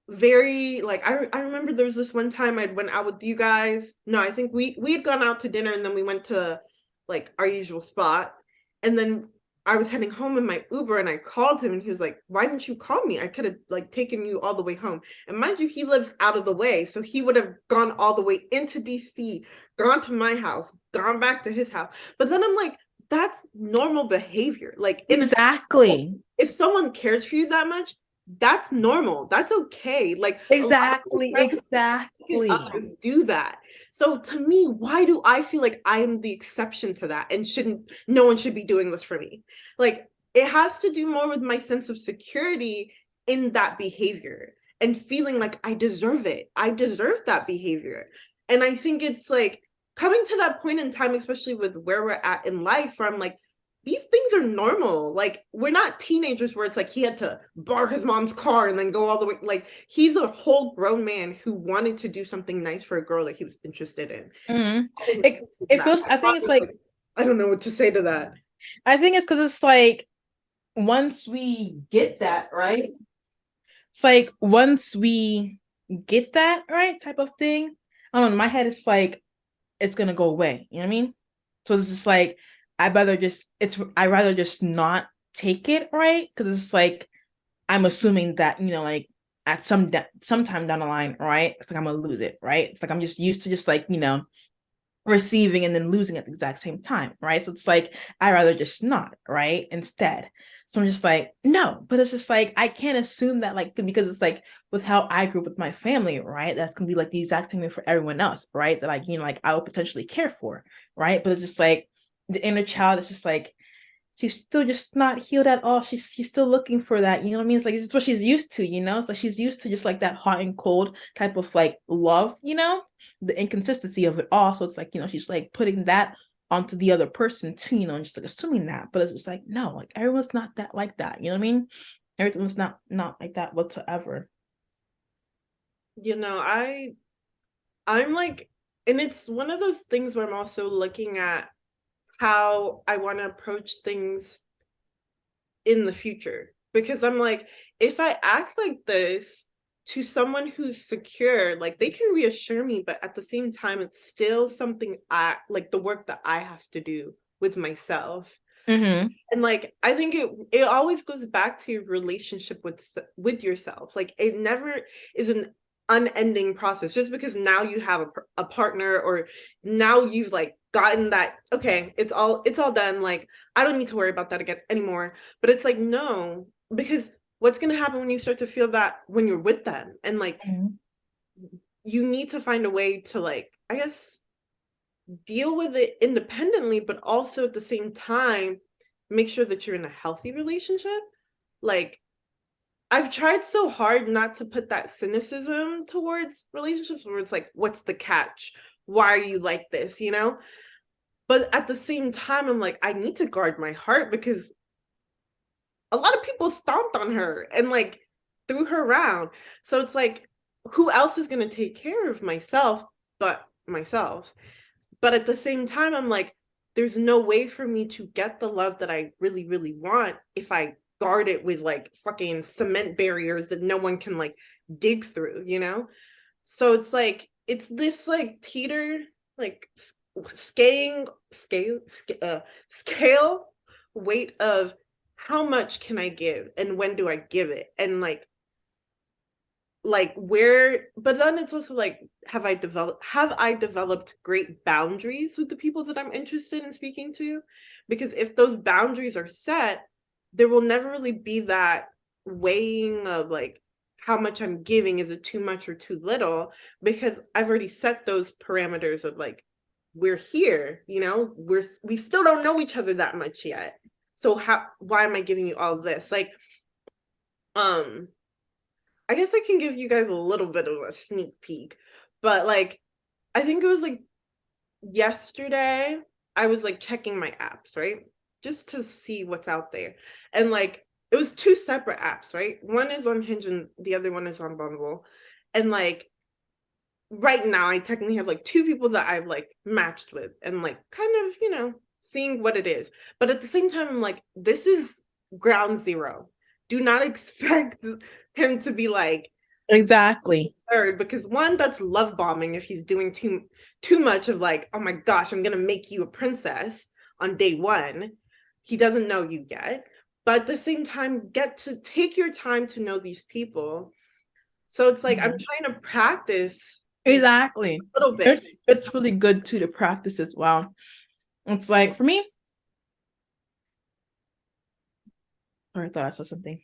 very like I remember there was this one time I'd went out with you guys. No, I think we had gone out to dinner and then we went to like our usual spot. And then I was heading home in my Uber and I called him and he was like, "Why didn't you call me? I could have like taken you all the way home." And mind you, he lives out of the way, so he would have gone all the way into DC, gone to my house, gone back to his house. But then I'm like, that's normal behavior. Like in a Exactly. if someone cares for you that much, that's normal. That's okay. Like a lot of Exactly. friends and Exactly. others do that. So to me, why do I feel like I am the exception to that and shouldn't no one should be doing this for me? Like it has to do more with my sense of security in that behavior and feeling like I deserve it. I deserve that behavior. And I think it's like coming to that point in time, especially with where we're at in life, where I'm like, these things are normal. Like we're not teenagers where it's like he had to borrow his mom's car and then go all the way. Like he's a whole grown man who wanted to do something nice for a girl that he was interested in. Mm-hmm. And It feels, I think it's like, I don't know what to say to that. I think it's because it's like once we get that, right? It's like once we get that, right, type of thing. I don't know, in my head, it's like it's gonna go away. You know what I mean? So it's just like I'd rather just not take it, right? Because it's like I'm assuming that, like at sometime down the line, right? It's like I'm gonna lose it, right? It's like I'm just used to just like, receiving and then losing at the exact same time, right? So it's like I'd rather just not, right? Instead. So I'm just like, no, but it's just like I can't assume that like because it's like with how I grew up with my family, right? That's gonna be like the exact same thing for everyone else, right? That like, like I will potentially care for, right? But it's just like the inner child is just like she's still just not healed at all. She's still looking for that, you know what I mean? It's like it's what she's used to, It's like she's used to just like that hot and cold type of like love, the inconsistency of it all. So it's like, she's like putting that onto the other person too, and just like assuming that. But it's just like, no, like everyone's not that like that, you know what I mean? Everyone's not like that whatsoever. I'm like, and it's one of those things where I'm also looking at how I want to approach things in the future, because I'm like, if I act like this to someone who's secure, like they can reassure me, but at the same time it's still something I like, the work that I have to do with myself. Mm-hmm. And like I think it always goes back to your relationship with yourself. Like it never is an unending process just because now you have a partner, or now you've like gotten that, okay, it's all done, like I don't need to worry about that again anymore. But it's like, no, because what's going to happen when you start to feel that when you're with them, and like Mm-hmm. you need to find a way to, like, I guess, deal with it independently, but also at the same time make sure that you're in a healthy relationship. Like I've tried so hard not to put that cynicism towards relationships where it's like, what's the catch? Why are you like this? But at the same time, I'm like, I need to guard my heart because a lot of people stomped on her and like threw her around. So it's like, who else is going to take care of myself but myself? But at the same time, I'm like, there's no way for me to get the love that I really, really want if I guard it with like fucking cement barriers that no one can like dig through? So it's like, it's this like teeter, like scale weight of how much can I give and when do I give it? And like where, but then it's also like, have I developed great boundaries with the people that I'm interested in speaking to? Because if those boundaries are set, there will never really be that weighing of like how much I'm giving, is it too much or too little? Because I've already set those parameters of like, we're here, we still don't know each other that much yet, so why am I giving you all this? Like, um I guess I can give you guys a little bit of a sneak peek, but like, I think it was like yesterday, I was like checking my apps, right? Just to see what's out there. And like, it was two separate apps, right? One is on Hinge and the other one is on Bumble. And like, right now, I technically have like two people that I've like matched with and like kind of, seeing what it is. But at the same time, I'm like, this is ground zero. Do not expect him to be like, Exactly. third, because one, that's love bombing if he's doing too much of like, oh my gosh, I'm gonna make you a princess on day one. He doesn't know you yet. But at the same time, get to take your time to know these people. So it's like, I'm Mhm. trying to practice a Exactly. little bit. It's really good too to practice as well. It's like for me, or I thought I saw something.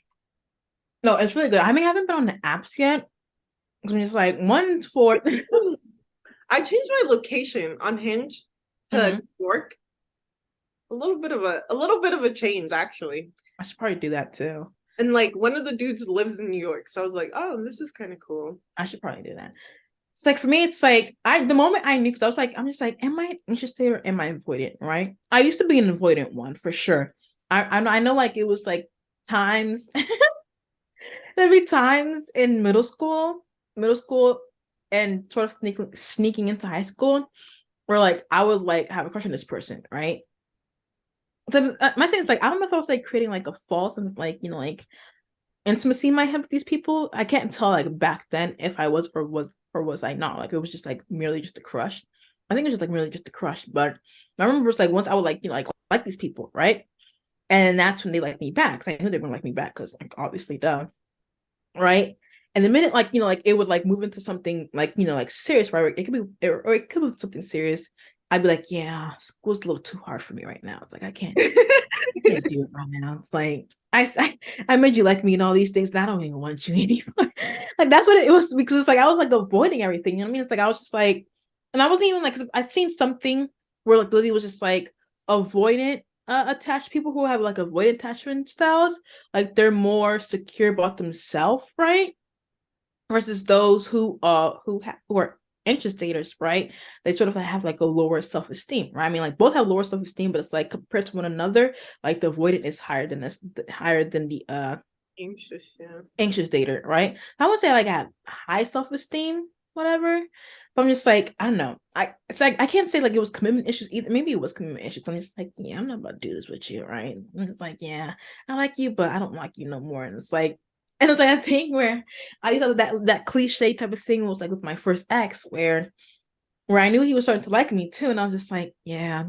No, it's really good. I haven't been on the apps yet. I'm just like one's for I changed my location on Hinge to Mhm. New York. A little bit of a change, actually. I should probably do that too. And like one of the dudes lives in New York, so I was like, oh, this is kind of cool. I should probably do that. It's like for me, it's like the moment I knew, because I was like, I'm just like, am I interested or am I avoidant? Right? I used to be an avoidant one for sure. I know like it was like times there'd be times in middle school, and sort of sneaking into high school where like I would like have a crush on this person, right? So, my thing is like I don't know if I was like creating like a false and like like intimacy in my head with these people. I can't tell like back then if I was I not. Like it was just like merely just a crush. I think it was just like merely just a crush. But I remember it's like once I would like like these people, right? And that's when they like me back. 'Cause I knew they were gonna like me back because like obviously duh, right? And the minute like like it would like move into something like like serious, right? It could be or it could be something serious. I'd be like, yeah, school's a little too hard for me right now. It's like I can't do it right now. It's like I made you like me and all these things, and I don't even want you anymore. Like that's what it was, because it's like I was like avoiding everything. You know what I mean? It's like I was just like, and I wasn't even like, 'cause I'd seen something where like Lily was just like avoidant attached people who have like avoidant attachment styles, like they're more secure about themselves, right? Versus those who are anxious daters, right? They sort of have like a lower self-esteem, right? I mean, like both have lower self-esteem, but it's like compared to one another, like the avoidant is higher than the Anxious, yeah. anxious dater, right? I would say like I have high self-esteem, whatever. But I'm just like, I don't know. It's like I can't say like it was commitment issues either. Maybe it was commitment issues. I'm just like, yeah, I'm not about to do this with you, right? And it's like, yeah, I like you, but I don't like you no more. And it's like a thing where I used to have that cliche type of thing was like with my first ex where I knew he was starting to like me too. And I was just like, yeah.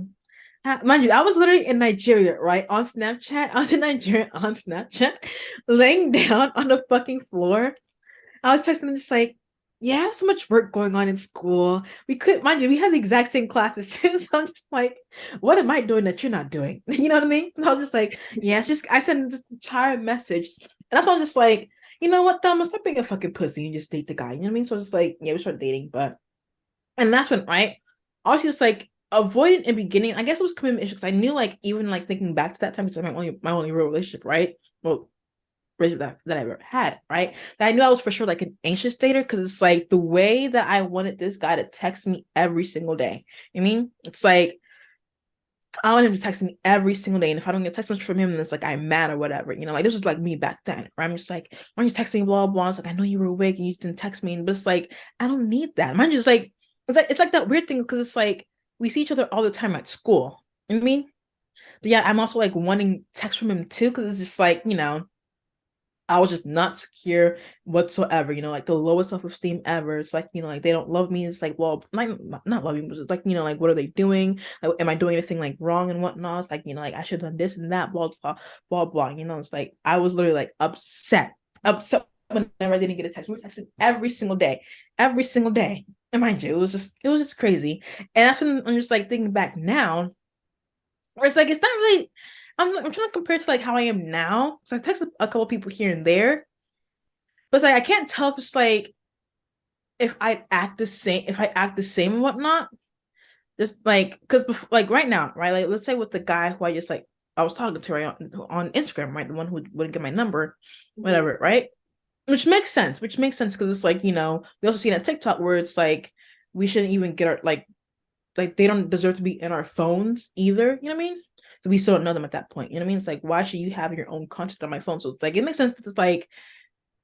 Mind you, I was literally in Nigeria, right? On Snapchat. I was in Nigeria on Snapchat, laying down on the fucking floor. I was texting him just like, yeah, I have so much work going on in school. We could, mind you, we have the exact same classes too. So I'm just like, what am I doing that you're not doing? You know what I mean? And I was just like, yeah, it's just, I sent this entire message. And that's why I was just like, you know what, Thomas, stop being a fucking pussy and just date the guy. You know what I mean? So I was just like, yeah, we started dating, but, and that's when, right? Obviously, it's like, avoiding in the beginning, I guess it was commitment issues because I knew like even like thinking back to that time, it's like my only real relationship, right? Well, relationship that I ever had, right? That I knew I was for sure like an anxious dater because it's like the way that I wanted this guy to text me every single day. I mean, it's like I want him to text me every single day, and if I don't get a text message from him, then it's like I'm mad or whatever. You know, like this was like me back then, where I'm just like, why don't you text me, blah blah. It's like I know you were awake and you just didn't text me, but it's like I don't need that. Mine just like it's like that weird thing because it's like we see each other all the time at school. You know what I mean? But yeah, I'm also like wanting text from him too because it's just like I was just not secure whatsoever, like the lowest self-esteem ever. It's like, like they don't love me. It's like, well, not loving, but it's like, like what are they doing? Like, am I doing anything like wrong and whatnot? It's like, like I should have done this and that, blah, blah, blah, blah. It's like I was literally like upset whenever I didn't get a text. We were texting every single day, every single day. And mind you, it was just crazy. And that's when I'm just like thinking back now, where it's like it's not really. I'm trying to compare to like how I am now. So I text a couple people here and there, but it's like I can't tell if it's like if I act the same and whatnot. Just like because like right now, right? Like let's say with the guy who I was talking to, right, on Instagram, right? The one who wouldn't get my number, whatever, right? Which makes sense. Which makes sense because it's like we also see that TikTok where it's like we shouldn't even get our like they don't deserve to be in our phones either. You know what I mean? So we still don't know them at that point. You know what I mean? It's like, why should you have your own contact on my phone? So it's like it makes sense that it's like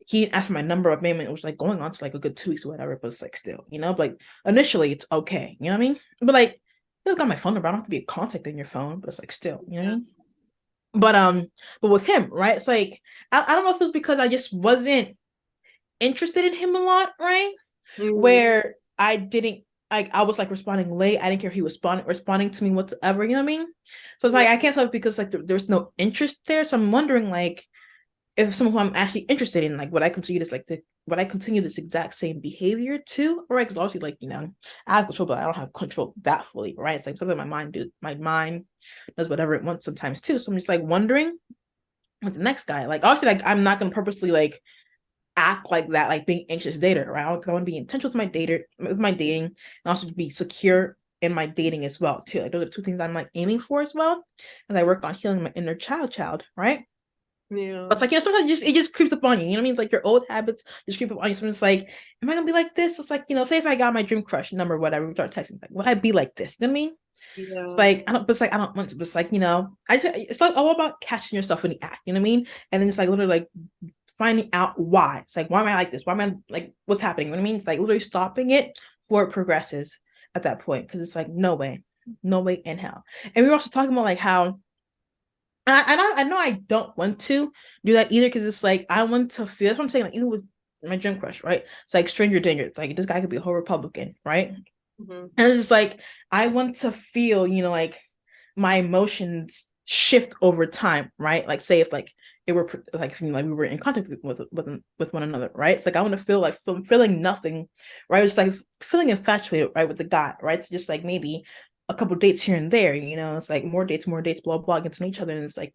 he asked for my number of payment. It was like going on to like a good 2 weeks or whatever, but it's like still, but like initially it's okay. You know what I mean? But like you got my phone number. I don't have to be a contact in your phone, but it's like still, you know what I mean? But with him, right? It's like I don't know if it was because I just wasn't interested in him a lot, right? Where I didn't like I was like responding late. I didn't care if he was responding to me whatsoever, you know what I mean? So it's like I can't tell because like there's no interest there. So I'm wondering like if someone who I'm actually interested in, like would I continue this exact same behavior too? Right? Because obviously like, I have control, but I don't have control that fully, right? It's like something my mind does whatever it wants sometimes too. So I'm just like wondering with the next guy. Like obviously like I'm not gonna purposely like act like that, like being anxious dater, right? I want to be intentional with my dating, and also to be secure in my dating as well, too. Like those are two things I'm like aiming for as well, as I work on healing my inner child, right? Yeah. But it's like, sometimes it just creeps up on you. You know what I mean? It's like your old habits just creep up on you. So it's like, am I gonna be like this? It's like, say if I got my dream crush number, whatever, we start texting, like, would I be like this? You know what I mean? It's Yeah. like I don't want to, but it's like, it's like all about catching yourself in the act, you know what I mean? And then it's like literally like finding out why. It's like, why am I like this? Why am I like what's happening? You know what I mean? It's like literally stopping it before it progresses at that point. Cause it's like, no way in hell. And we were also talking about like how I know I don't want to do that either because it's like I want to feel. That's what I'm saying. Like even with my dream crush, right? It's like stranger danger. It's like this guy could be a whole Republican, right? And it's just like I want to feel, like my emotions shift over time, right? Like say if like it were like like we were in contact with one another, right? It's like I want to feel like feeling nothing, right? It's like feeling infatuated, right, with the guy, right? To just like maybe a couple dates here and there, it's like more dates, blah blah, get to know each other, and it's like,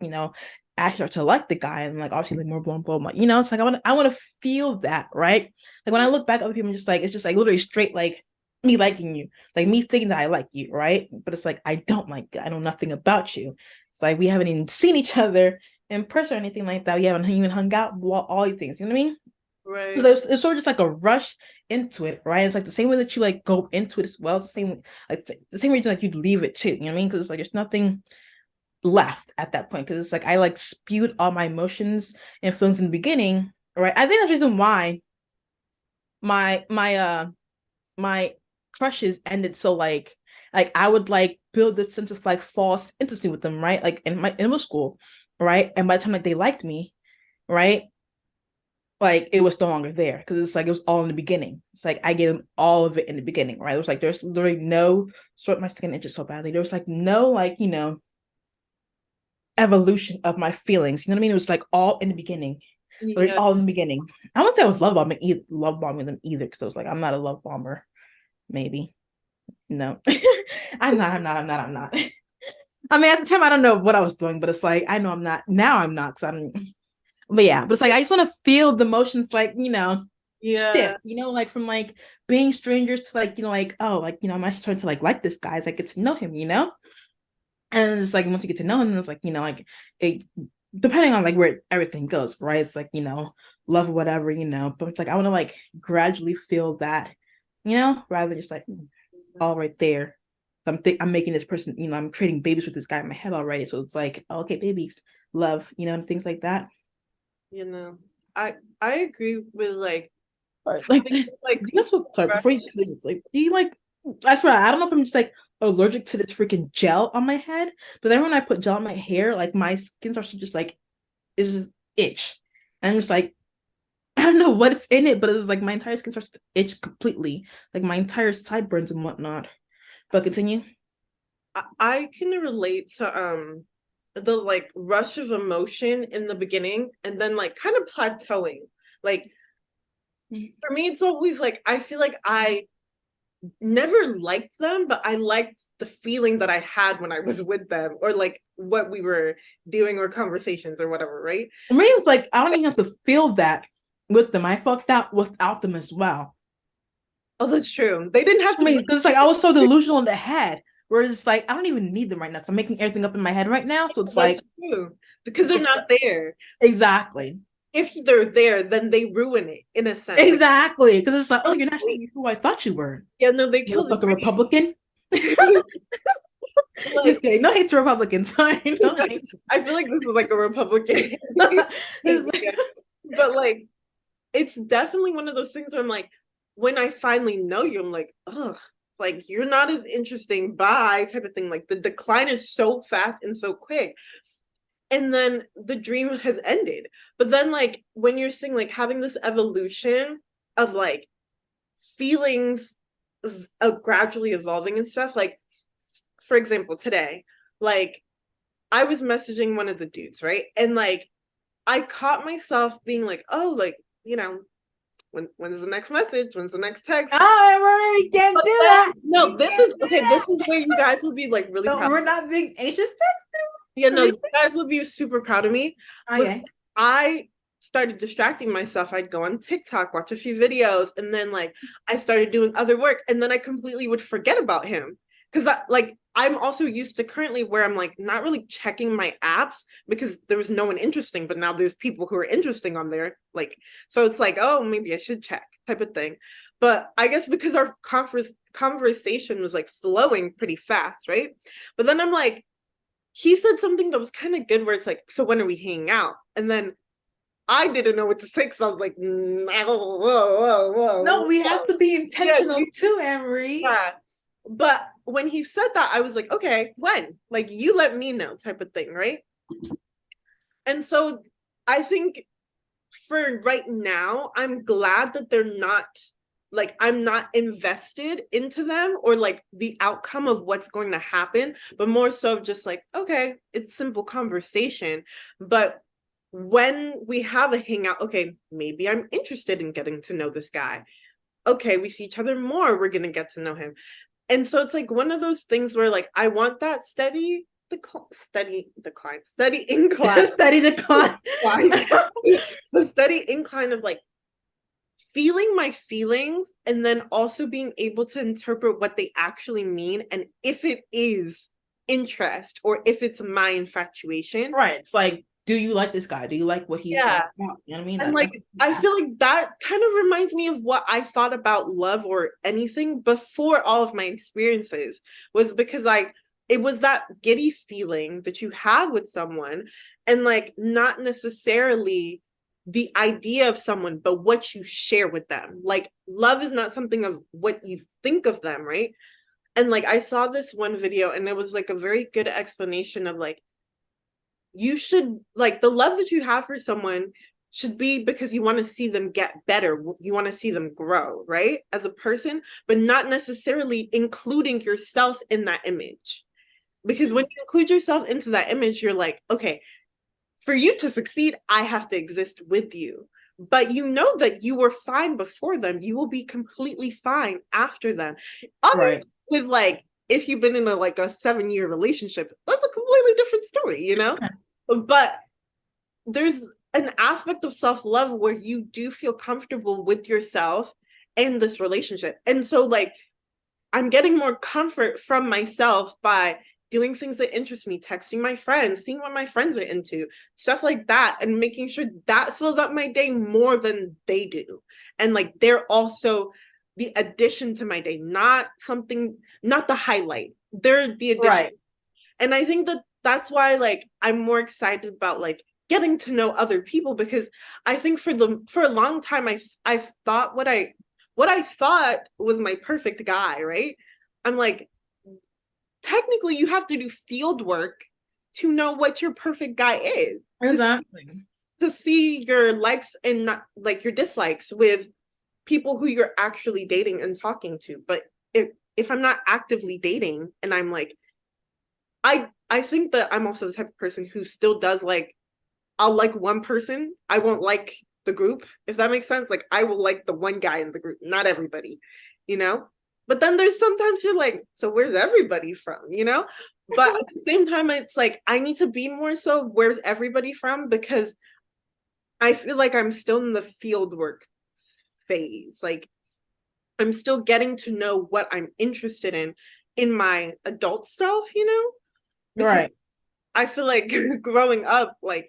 I start to like the guy, and like obviously like more blah blah blah, it's like I want to feel that, right? Like when I look back at other people, I'm just like, it's just like literally straight like me liking you, like me thinking that I like you, right? But it's like I don't like you. I know nothing about you. It's like we haven't even seen each other in person or anything like that. We haven't even hung out, all these things. You know what I mean? Right. Because it's sort of just like a rush into it, right? It's like the same way that you like go into it as well. It's the same, like the same reason like you'd leave it too. You know what I mean? Because it's like there's nothing left at that point. Because it's like I like spewed all my emotions and feelings in the beginning, right? I think that's the reason why my crushes ended so like I would like build this sense of like false intimacy with them, right? Like in my middle school, right? And by the time like they liked me, right? Like it was no longer there because it's like it was all in the beginning. It's like I gave them all of it in the beginning, right? It was like there's literally no sort my skin itches so badly. There was like no like evolution of my feelings. You know what I mean? It was like all in the beginning, literally Yeah. all in the beginning. I won't say I was love bombing them either because I was like I'm not a love bomber. Maybe no, I'm not. I mean, at the time, I don't know what I was doing, but it's like I know I'm not. Now I'm not. Cause I'm. But yeah, but it's like I just want to feel the motions, like Yeah. shift. Like from like being strangers to like like oh like I'm actually starting to like this guy as I get to know him. And it's like once you get to know him, it's like like it depending on like where everything goes, right? It's like love or whatever, But it's like I want to like gradually feel that, rather than just like all right there. I'm making this person, I'm creating babies with this guy in my head already. So it's like, oh, okay, babies, love, and things like that. You know, I agree with like Or like, having like sorry, before you rush. continue, it's like, do you like, I swear, I don't know if I'm just like allergic to this freaking gel on my head, but then when I put gel on my hair, like my skin starts to just like, it's just itch. And I'm just like, I don't know what it's in it, but it's like my entire skin starts to itch completely, like my entire sideburns and whatnot. But continue. I can relate to the like rush of emotion in the beginning and then like kind of plateauing. Like for me, it's always like I feel like I never liked them, but I liked the feeling that I had when I was with them, or like what we were doing, or conversations, or whatever, right? For me, it's like I don't even have to feel that with them. I felt that without them as well. Oh, that's true. They didn't have For to me, make because it's like I was so delusional in the head, where it's like I don't even need them right now because I'm making everything up in my head right now. So it's that's like true. Because they're not there. exactly, If they're there, then they ruin it in a sense. Like exactly, because it's like, oh, oh, you're not who I thought you were. yeah, no, they You killed fucking it. Republican. Like Just kidding. No hate to Republicans. Sorry, no hate. I feel like this is like a Republican It's yeah. But like it's definitely one of those things where I'm like, when I finally know you, I'm like, ugh, like you're not as interesting, bye, type of thing. Like the decline is so fast and so quick. And then the dream has ended. But then like when you're seeing like having this evolution of like feelings of gradually evolving and stuff, like for example, today, like I was messaging one of the dudes, right? And like I caught myself being like, oh, like, when's the next message? When's the next text? oh, we can't But do then, that. no, We this can't is do okay. This that. is where you guys would be like really No, proud. we're not being anxious. Yeah, no, Really? you guys would be super proud of me. Was Okay. I started distracting myself. I'd go on TikTok, watch a few videos, and then like I started doing other work, and then I completely would forget about him. Because I'm also used to currently where I'm like not really checking my apps because there was no one interesting, but now there's people who are interesting on there. Like, so it's like, oh, maybe I should check type of thing. But I guess because our conversation was like flowing pretty fast, right? But then I'm like, he said something that was kind of good where it's like, so when are we hanging out? And then I didn't know what to say because I was like, no, No, we whoa. have to be Yeah, intentional too, Emery. yeah. But when he said that, I was like, okay, when? Like, you let me know type of thing, right? And so I think for right now, I'm glad that they're not like I'm not invested into them or like the outcome of what's going to happen, but more so just like, okay, it's simple conversation. But when we have a hangout, okay, maybe I'm interested in getting to know this guy. Okay, we see each other more, we're gonna get to know him. And so it's like one of those things where like I want that steady incline, Steady decline. the steady incline of like feeling my feelings and then also being able to interpret what they actually mean and if it is interest or if it's my infatuation. Right. It's like, do you like this guy? Do you like what he's Yeah. all about? You know what I mean? And like I Yeah. feel like that kind of reminds me of what I thought about love or anything before all of my experiences, was because like it was that giddy feeling that you have with someone, and like not necessarily the idea of someone but what you share with them. Like love is not something of what you think of them, right? And like I saw this one video and it was like a very good explanation of like you should like the love that you have for someone should be because you want to see them get better, you want to see them grow, right, as a person, but not necessarily including yourself in that image. Because when you include yourself into that image, you're like, okay, for you to succeed I have to exist with you, but you know that you were fine before them, you will be completely fine after them. Obviously Right. with like if you've been in a like a 7-year relationship, that's a completely different story, you know. But there's an aspect of self-love where you do feel comfortable with yourself and this relationship. And so like I'm getting more comfort from myself by doing things that interest me, texting my friends, seeing what my friends are into, stuff like that, and making sure that fills up my day more than they do. And like they're also the addition to my day, not something, not the highlight. They're the addition. Right. And I think that that's why like I'm more excited about like getting to know other people, because I think for a long time I thought what I thought was my perfect guy, right? I'm like, technically you have to do field work to know what your perfect guy is, Exactly. to see your likes and not like your dislikes with people who you're actually dating and talking to. But if I'm not actively dating and I'm like I think that I'm also the type of person who still does like I'll like one person, I won't like the group, if that makes sense. Like I will like the one guy in the group, not everybody, you know? But then there's sometimes you're like, so where's everybody from, you know? But at the same time, it's like I need to be more so where's everybody from, because I feel like I'm still in the field work phase. Like I'm still getting to know what I'm interested in my adult self, you know? Because Right. I feel like growing up, like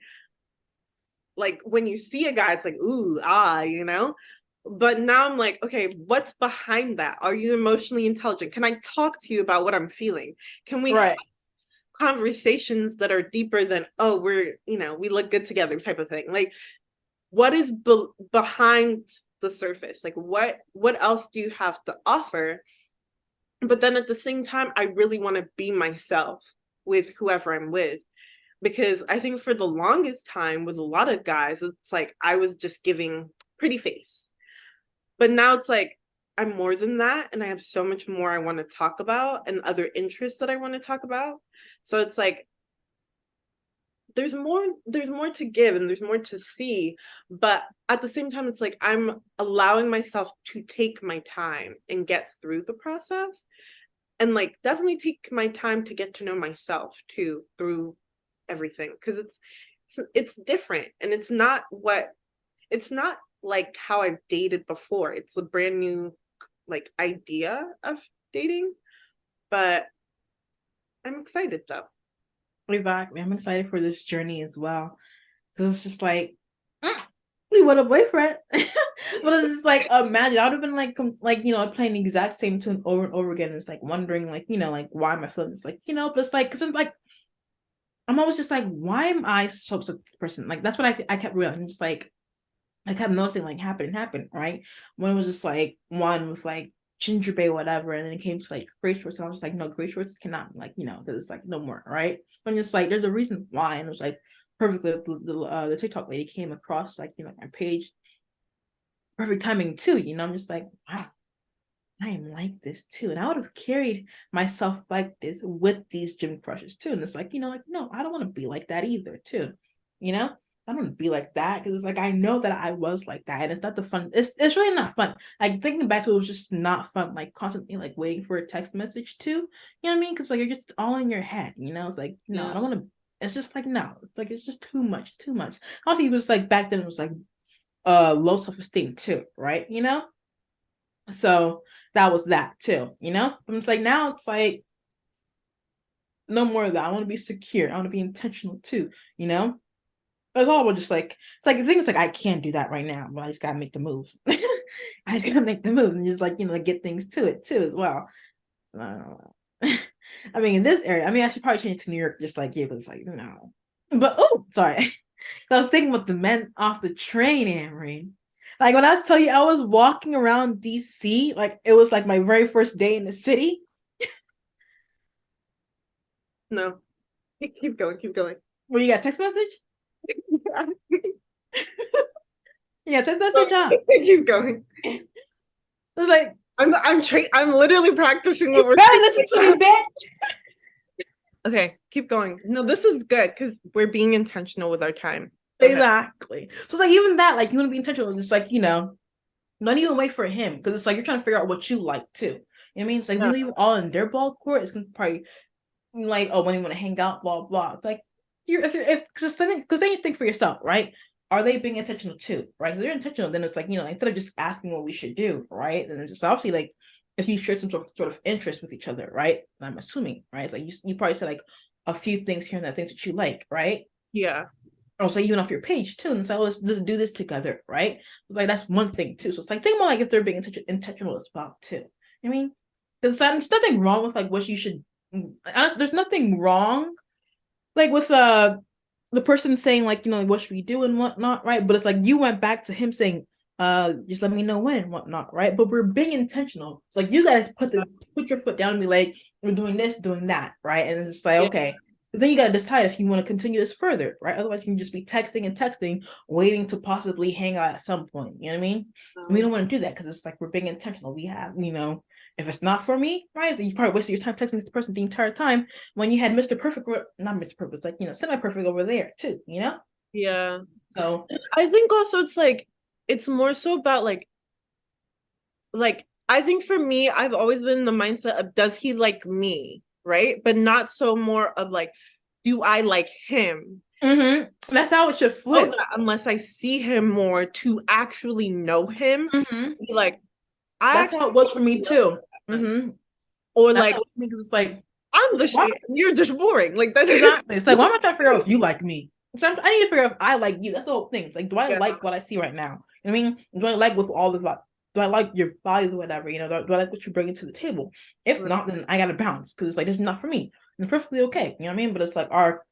when you see a guy, it's like, ooh, ah, you know? But now I'm like, okay, what's behind that? Are you emotionally intelligent? Can I talk to you about what I'm feeling? Can we have Right. conversations that are deeper than, oh, we're, you know, we look good together type of thing? Like, what is behind the surface? Like, what else do you have to offer? But then at the same time, I really want to be myself with whoever I'm with, because I think for the longest time with a lot of guys, it's like I was just giving pretty face. But now it's like I'm more than that, and I have so much more I want to talk about and other interests that I want to talk about. So it's like there's more to give and there's more to see, but at the same time it's like I'm allowing myself to take my time and get through the process, and like definitely take my time to get to know myself too through everything, because it's different, and it's not like how I've dated before. It's a brand new like idea of dating, but I'm excited though. Exactly. I'm excited for this journey as well. So it's just like, we want a boyfriend. But it's just like, imagine I would have been like, playing the exact same tune over and over again. It's like wondering, like, like why am I feeling this? Like, but it's like, because I'm like, I'm always just like, why am I so upset with this person? Like, that's what I kept realizing. Just like, I kept noticing, like, happen, right? When it was just like, one was like Ginger Bay, whatever. And then it came to like gray shorts. And I was just like, no, gray shorts cannot, like, because it's like, no more, right? But it's like, there's a reason why. And it was like, perfectly, the TikTok lady came across, like, my page. Perfect timing too, I'm just like, wow, I am like this too. And I would have carried myself like this with these gym crushes too. And it's like, like, no, I don't want to be like that either, too. You know? I don't be like that because it's like I know that I was like that, and it's not the fun. It's really not fun. Like thinking back to it was just not fun. Like constantly like waiting for a text message too. You know what I mean? Because like you're just all in your head. You know, it's like no, I don't want to. It's just like no, it's like it's just too much, too much. Also, he was like back then it was like low self-esteem too, right? You know, so that was that too. You know, and it's like now it's like no more of that. I want to be secure. I want to be intentional too. You know, it's all about just like it's like the thing is like I can't do that right now, but I just gotta make the move. I just gotta make the move and just like get things to it too as well. I mean, in this area, I mean, I should probably change to New York just like you, but it's like no. But oh, sorry, I was thinking about the men off the train, Amory. Like when I was telling you, I was walking around DC, like it was like my very first day in the city. No. Keep going, keep going. Where you got text message? Yeah, text message, huh? Keep going. It was like I'm literally practicing what you we're better saying. listen to me, bitch. Okay, keep going. No, this is good because we're being intentional with our time. Go ahead. Exactly. So it's like even that, like you want to be intentional, just like don't even wait for him because it's like you're trying to figure out what you like too. You know what I mean? It's like we leave it all in their ball court. It's gonna probably like, oh, when you want to hang out, blah blah. It's like if because then you think for yourself, right? Are they being intentional too, right? So they're intentional, then it's like instead of just asking what we should do, right? Then it's just obviously like if you share some sort of interest with each other, right? I'm assuming, right? It's like you probably said like a few things here and there, things that you like, right? Yeah. Also even off your page too, and so let's do this together, right? It's like that's one thing too. So it's like think about like if they're being intentional as well too. I mean, there's nothing wrong with like what you should. Honestly, there's nothing wrong like with the person saying like what should we do and whatnot, right? But it's like you went back to him saying just let me know when and whatnot, right? But we're being intentional. It's like you guys put your foot down and be like we're doing this, doing that, right? And it's just like okay. But then you gotta decide if you want to continue this further, right? Otherwise, you can just be texting and texting, waiting to possibly hang out at some point. You know what I mean? We don't want to do that because it's like we're being intentional. We have, if it's not for me, right? Then you probably wasted your time texting this person the entire time when you had Mr. Perfect, not Mr. Perfect, it's like semi-perfect over there too. Yeah. So I think also it's like it's more so about like I think for me, I've always been in the mindset of does he like me, right? But not so more of like, do I like him? that's how it should flip. Unless I see him more to actually know him, be like, That's how it was for me too. Or that's like, how it was for me because it's like I'm the shit, you're just boring. Like that's exactly. It's like why am I trying to figure out if you like me? So I need to figure out if I like you. That's the whole thing. It's like, do I like what I see right now? You know what I mean? Do I like with all the do I like your values or whatever? Do I like what you're bringing to the table? If not, then I gotta bounce because it's like this is not for me. And it's perfectly okay. You know what I mean? But it's like our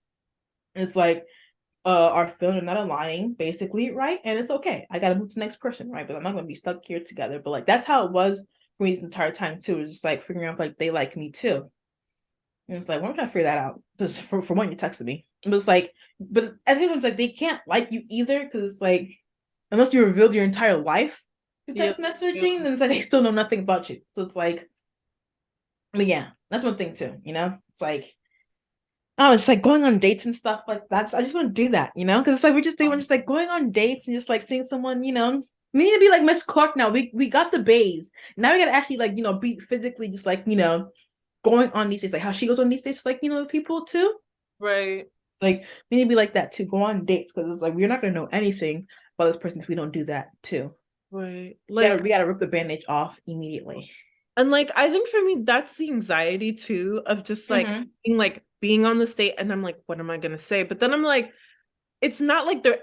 feelings are not aligning, basically, right? And it's okay. I gotta move to the next person, right? But I'm not gonna be stuck here together. But like that's how it was for me the entire time too. It's just like figuring out if, like they like me too. And it's like, why am I trying to figure that out? Because for one, you texted me. But it's like, but I think it's like they can't like you either because it's like, unless you revealed your entire life through text messaging, then it's like they still know nothing about you. So it's like, but yeah, that's one thing too, It's like, oh, it's like going on dates and stuff like that. I just want to do that, Because it's like they were just like going on dates and just like seeing someone, We need to be like Miss Clark now. We got the bays. Now we gotta actually like, be physically just like, going on these dates, like how she goes on these dates, like people too. right. Like we need to be like that too. Go on dates because it's like we're not gonna know anything about this person if we don't do that too. Right. Like we gotta rip the bandage off immediately. and like I think for me that's the anxiety too of just like being on the state and I'm like, what am I gonna say? But then I'm like, it's not like they're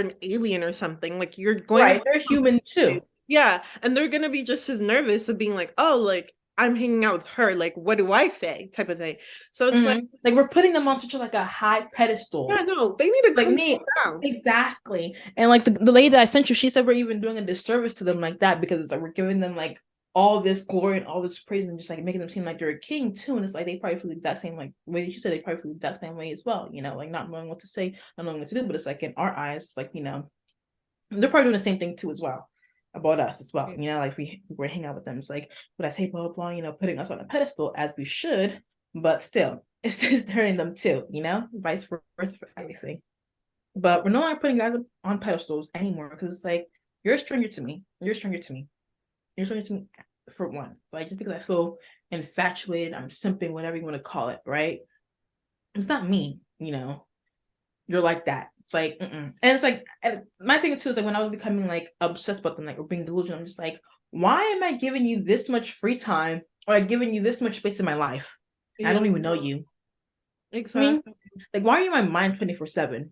an alien or something. Like you're going right, they're human too. Yeah. And they're gonna be just as nervous of being like, oh, like I'm hanging out with her. Like, what do I say? Type of thing. So it's like we're putting them on such like a high pedestal. Yeah, no, they need to like come down. Exactly. And like the lady that I sent you, she said we're even doing a disservice to them like that because it's like we're giving them like all this glory and all this praise and just like making them seem like they're a king too. And it's like they probably feel the exact same like way you said they probably feel the exact same way as well, like not knowing what to say, not knowing what to do. But it's like in our eyes, it's like, they're probably doing the same thing too as well about us as well. Like we're hanging out with them. It's like, but I say blah blah, putting us on a pedestal as we should, but still, it's just hurting them too, vice versa for everything. But we're no longer putting guys on pedestals anymore because it's like you're a stranger to me. You're a stranger to me. You're a stranger to me for one. It's like just because I feel infatuated, I'm simping, whatever you want to call it, right? It's not me, you know. You're like that. It's like, and it's like my thing too is like when I was becoming like obsessed about them, like or being delusional, I'm just like, why am I giving you this much free time or like giving you this much space in my life? I don't Yeah, even know you. I mean, exactly. like, why are you in my mind 24/7?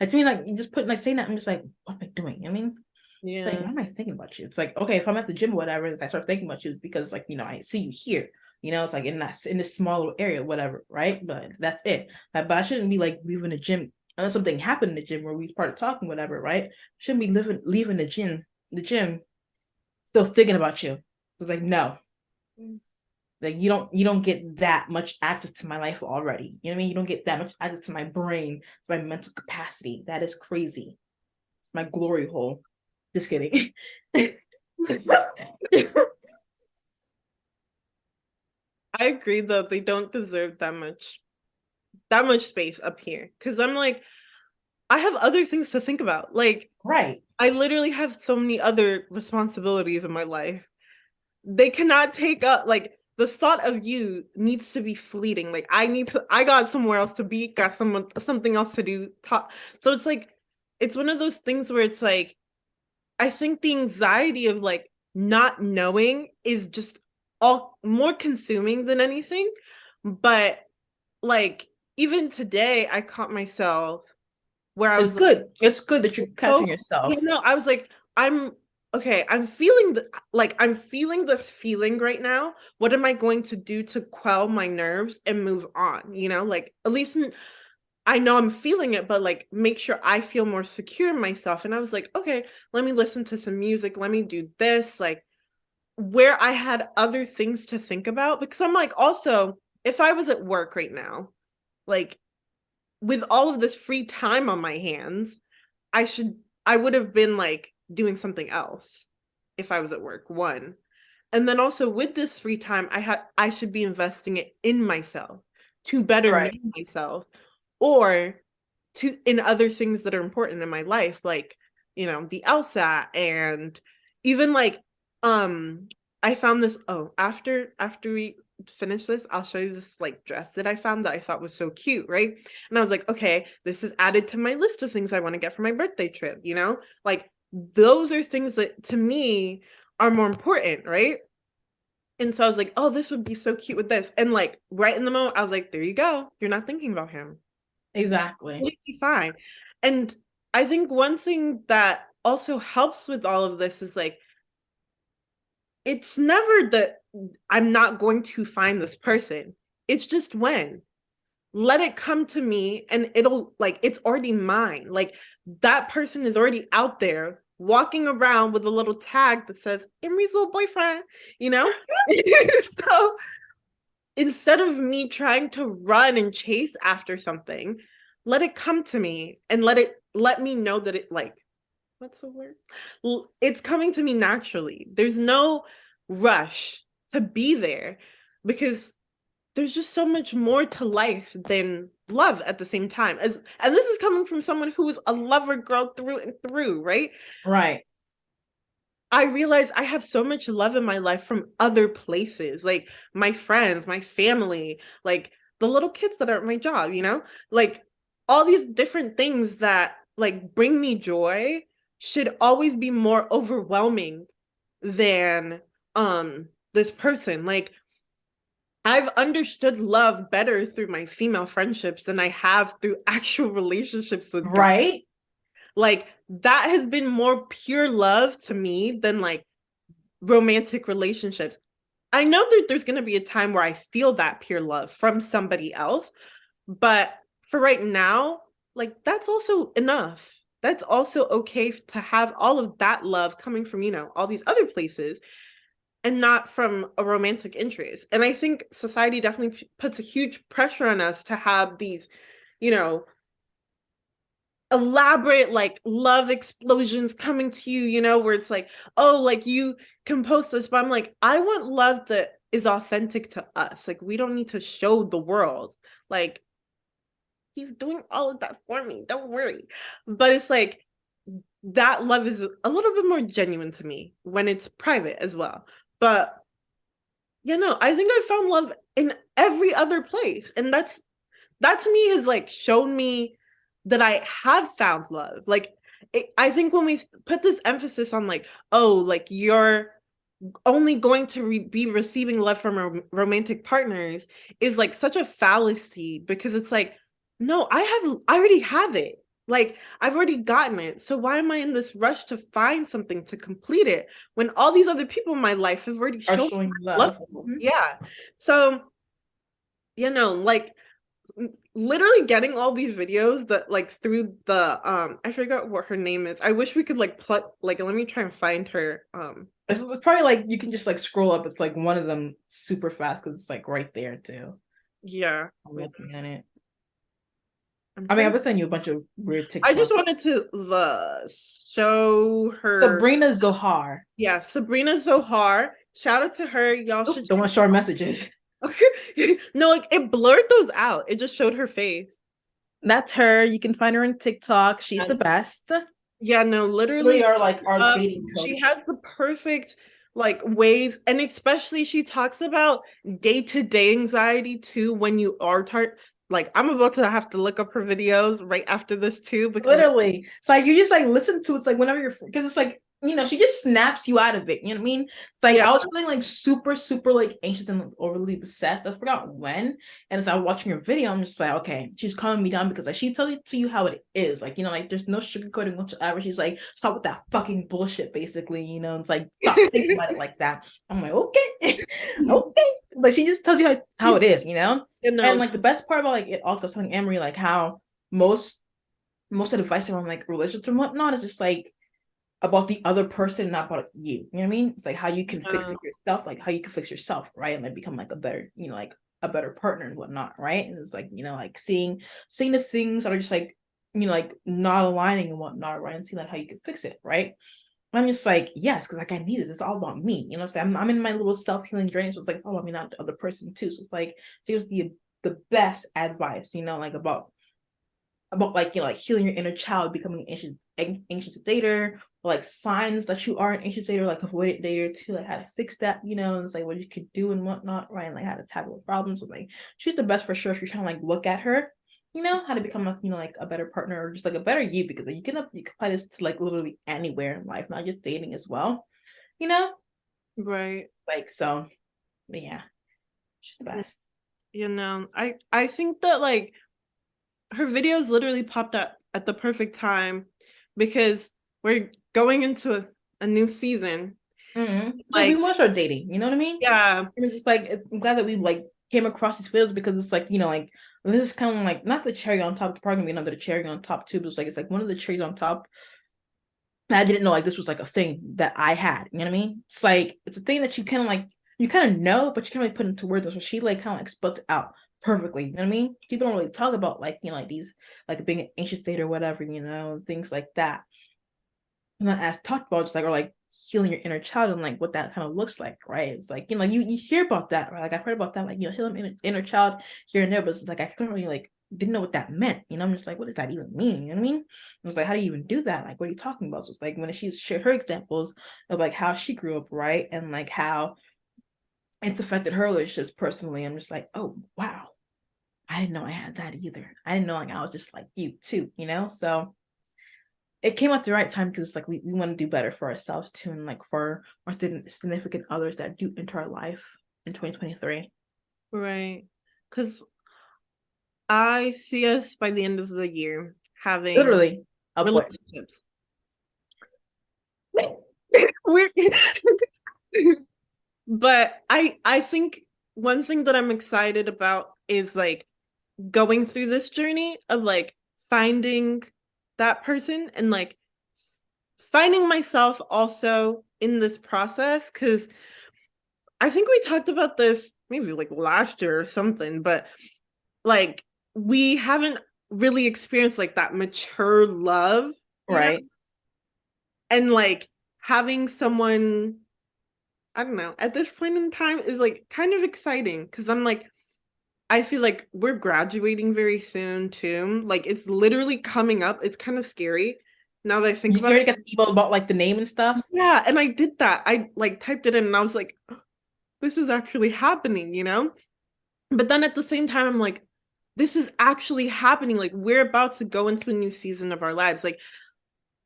Like to me, like you just put like saying that, I'm just like, what am I doing? I mean, it's like, Yeah. why am I thinking about you? It's like, okay, if I'm at the gym or whatever, if I start thinking about you because like, I see you here. It's like in this small little area, whatever, right? But that's it. Like, but I shouldn't be like leaving the gym unless something happened in the gym where we started talking, whatever, right? Shouldn't be leaving the gym, still thinking about you. So it's like, no. Like you don't get that much access to my life already. You know what I mean? You don't get that much access to my brain, to my mental capacity. That is crazy. It's my glory hole. Just kidding. I agree though, they don't deserve that much space up here. Cause I'm like, I have other things to think about. Like, Right. I literally have so many other responsibilities in my life. They cannot take up like the thought of you needs to be fleeting. Like I got somewhere else to be, got something else to do. So it's like it's one of those things where it's like I think the anxiety of like not knowing is just all more consuming than anything. But like even today I caught myself where I It's was like, good. It's good that you're oh, catching yeah, yourself. no, I was like, I'm okay, I'm feeling this feeling right now. What am I going to do to quell my nerves and move on? Like at least I know I'm feeling it, but like make sure I feel more secure in myself. And I was like, okay, let me listen to some music, let me do this, like where I had other things to think about. Because I'm like, also, if I was at work right now, like with all of this free time on my hands, I should I would have been like doing something else if I was at work, one. And then also with this free time, I should be investing it in myself to better know Right. myself or to in other things that are important in my life, like, the LSAT and even like I found this after we finish this, I'll show you this like dress that I found that I thought was so cute, right? And I was like, okay, this is added to my list of things I want to get for my birthday trip. Like those are things that to me are more important, right? And so I was like, oh, this would be so cute with this. And like right in the moment, I was like, there you go. You're not thinking about him. Exactly. Completely fine. And I think one thing that also helps with all of this is like, it's never that I'm not going to find this person. It's just when. Let it come to me and it'll like it's already mine. Like that person is already out there walking around with a little tag that says Emery's little boyfriend, you know? So instead of me trying to run and chase after something, let it come to me and let me know that it like what's the word? It's coming to me naturally. There's no rush to be there because there's just so much more to life than love at the same time. And this is coming from someone who is a lover girl through and through, right? Right. I realize I have so much love in my life from other places, like my friends, my family, like the little kids that are at my job. Like all these different things that like bring me joy should always be more overwhelming than this person. Like I've understood love better through my female friendships than I have through actual relationships with guys. Right. Like that has been more pure love to me than like romantic relationships. I know that there's going to be a time where I feel that pure love from somebody else, but for right now, like that's also enough. That's also okay to have all of that love coming from, all these other places and not from a romantic interest. And I think society definitely puts a huge pressure on us to have these, you know, elaborate like love explosions coming to you, where it's like, oh, like you can post this, but I'm like, I want love that is authentic to us. Like we don't need to show the world. Like he's doing all of that for me. Don't worry. But it's like that love is a little bit more genuine to me when it's private as well. But I think I found love in every other place. And that to me has like shown me that I have found love. Like I think when we put this emphasis on like, oh, like you're only going to be receiving love from romantic partners is like such a fallacy because it's like, no, I already have it. Like I've already gotten it. So why am I in this rush to find something to complete it when all these other people in my life have already Are shown showing love? love. Yeah. So, like literally getting all these videos that like through the I forgot what her name is. I wish we could like plug like let me try and find her. It's probably like you can just like scroll up. It's like one of them super fast because it's like right there too. Yeah. I'm Wait, looking at it. I'm I mean, I've trying. been sending you a bunch of weird I just TikTok. wanted to show her. Sabrina Zohar. Yeah, Sabrina Zohar. Shout out to her. Y'all Oh, should don't want to show our messages. No, like it blurred those out. It just showed her face. That's her. You can find her on TikTok. She's the And best. yeah, no, Literally literally, are like our dating she coach. has the perfect like ways, and especially she talks about day-to-day anxiety too when you are like I'm about to have to look up her videos right after this too because Literally. It's like you just like listen to it's like whenever you're because it's like she just snaps you out of it. You know what I mean? It's like yeah, I was feeling like super, super like anxious and like, overly obsessed. I forgot when. And as I was watching her video, I'm just like, okay, she's calming me down because like she tells it to you how it is. Like, like there's no sugarcoating whatsoever. She's like, stop with that fucking bullshit, basically. It's like stop thinking about it like that. I'm like, okay, okay. But she just tells you how it is, And like the best part about like it also telling Emery like how most advice around like relationships and whatnot is just like about the other person, not about you. You know what I mean? It's like how you can fix it yourself, like how you can fix yourself, right? And then become like a better, like a better partner and whatnot, right? And it's like, like seeing the things that are just like, like not aligning and whatnot, right? And seeing like how you can fix it, right? I'm just like, yes, because like I need this. It's all about me. I'm in my little self-healing journey. So it's like it's all about me, not the other person too. So it's like seriously the best advice, like about like like healing your inner child, becoming anxious dater, or like signs that you are an anxious dater, like avoidant dater too, like how to fix that, and it's like what you could do and whatnot, right? And like how to tackle problems. So like she's the best for sure if you're trying to like look at her, how to become like like a better partner or just like a better you, because like, you can apply this to like literally anywhere in life, not just dating as well, right. like so. But yeah, she's the best. I think that like her videos literally popped up at the perfect time because we're going into a new season. Mm-hmm. So we Like, want to start dating. You know what I mean? yeah, It's just like I'm glad that we like came across these videos because it's like like this is kind of like not the cherry on top. It's probably gonna be another cherry on top too. But it's like one of the cherries on top. I didn't know like this was like a thing that I had. You know what I mean? It's like it's a thing that you kind of like you kind of know, but you can't really put into words. So she like kind of like spelled it out perfectly. You know what I mean? People don't really talk about like like these like being an anxious state or whatever. Things like that. Not as talked about, just like or like healing your inner child and like what that kind of looks like, right? It's like like you hear about that, right? Like I've heard about that, like healing inner child here and there, but it's like I couldn't really like didn't know what that meant. I'm just like, what does that even mean? You know what I mean? I was like, how do you even do that? Like, what are you talking about? So it's like when she's shared her examples of like how she grew up, right, and like how it's affected her relationships personally. I'm just like, oh wow, I didn't know I had that either. I didn't know like I was just like you too, So it came at the right time because it's like we want to do better for ourselves too, and like for our significant others that do enter our life in 2023. right. Because I see us by the end of the year having Literally, upward. relationships. We're but I think one thing that I'm excited about is like going through this journey of like finding that person and like finding myself also in this process because I think we talked about this maybe like last year or something, but like we haven't really experienced like that mature love, Right. and like having someone, I don't know, at this point in time is like kind of exciting because I'm like I feel like we're graduating very soon too. Like it's literally coming up. It's kind of scary now that I think You about it. already got the email about like the name and stuff? Yeah, and I did that. I like typed it in and I was like, this is actually happening, you know? But then at the same time, I'm like, this is actually happening. Like we're about to go into a new season of our lives. Like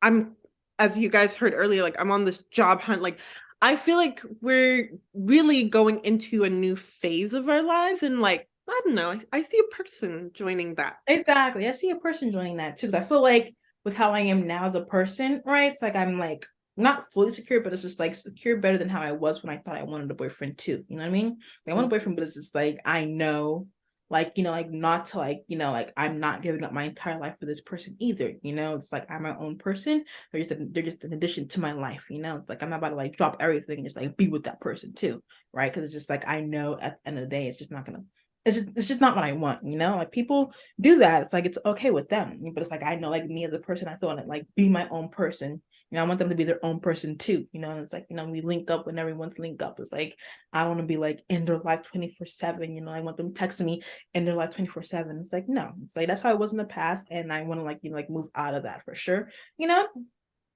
I'm, as you guys heard earlier, like I'm on this job hunt. Like I feel like we're really going into a new phase of our lives. And like, I don't know, I see a person joining that. Exactly. I see a person joining that too. Because I feel like with how I am now as a person, right? It's like I'm like not fully secure, but it's just like secure better than how I was when I thought I wanted a boyfriend too. You know what I mean? Like, I want a boyfriend, but it's just like I know, like, like not to like, like I'm not giving up my entire life for this person either. It's like I'm my own person. They're just an addition to my life. It's like I'm not about to like drop everything and just like be with that person too, right? Because it's just like I know at the end of the day, it's just not gonna it's just not what I want, like people do that. It's like it's okay with them. But it's like I know like me as a person, I still want to like be my own person. I want them to be their own person too. And it's like, we link up when everyone's linked up. It's like I want to be like in their life 24/7. I want them texting me in their life 24/7. It's like no, it's like that's how it was in the past, and I want to like like move out of that for sure.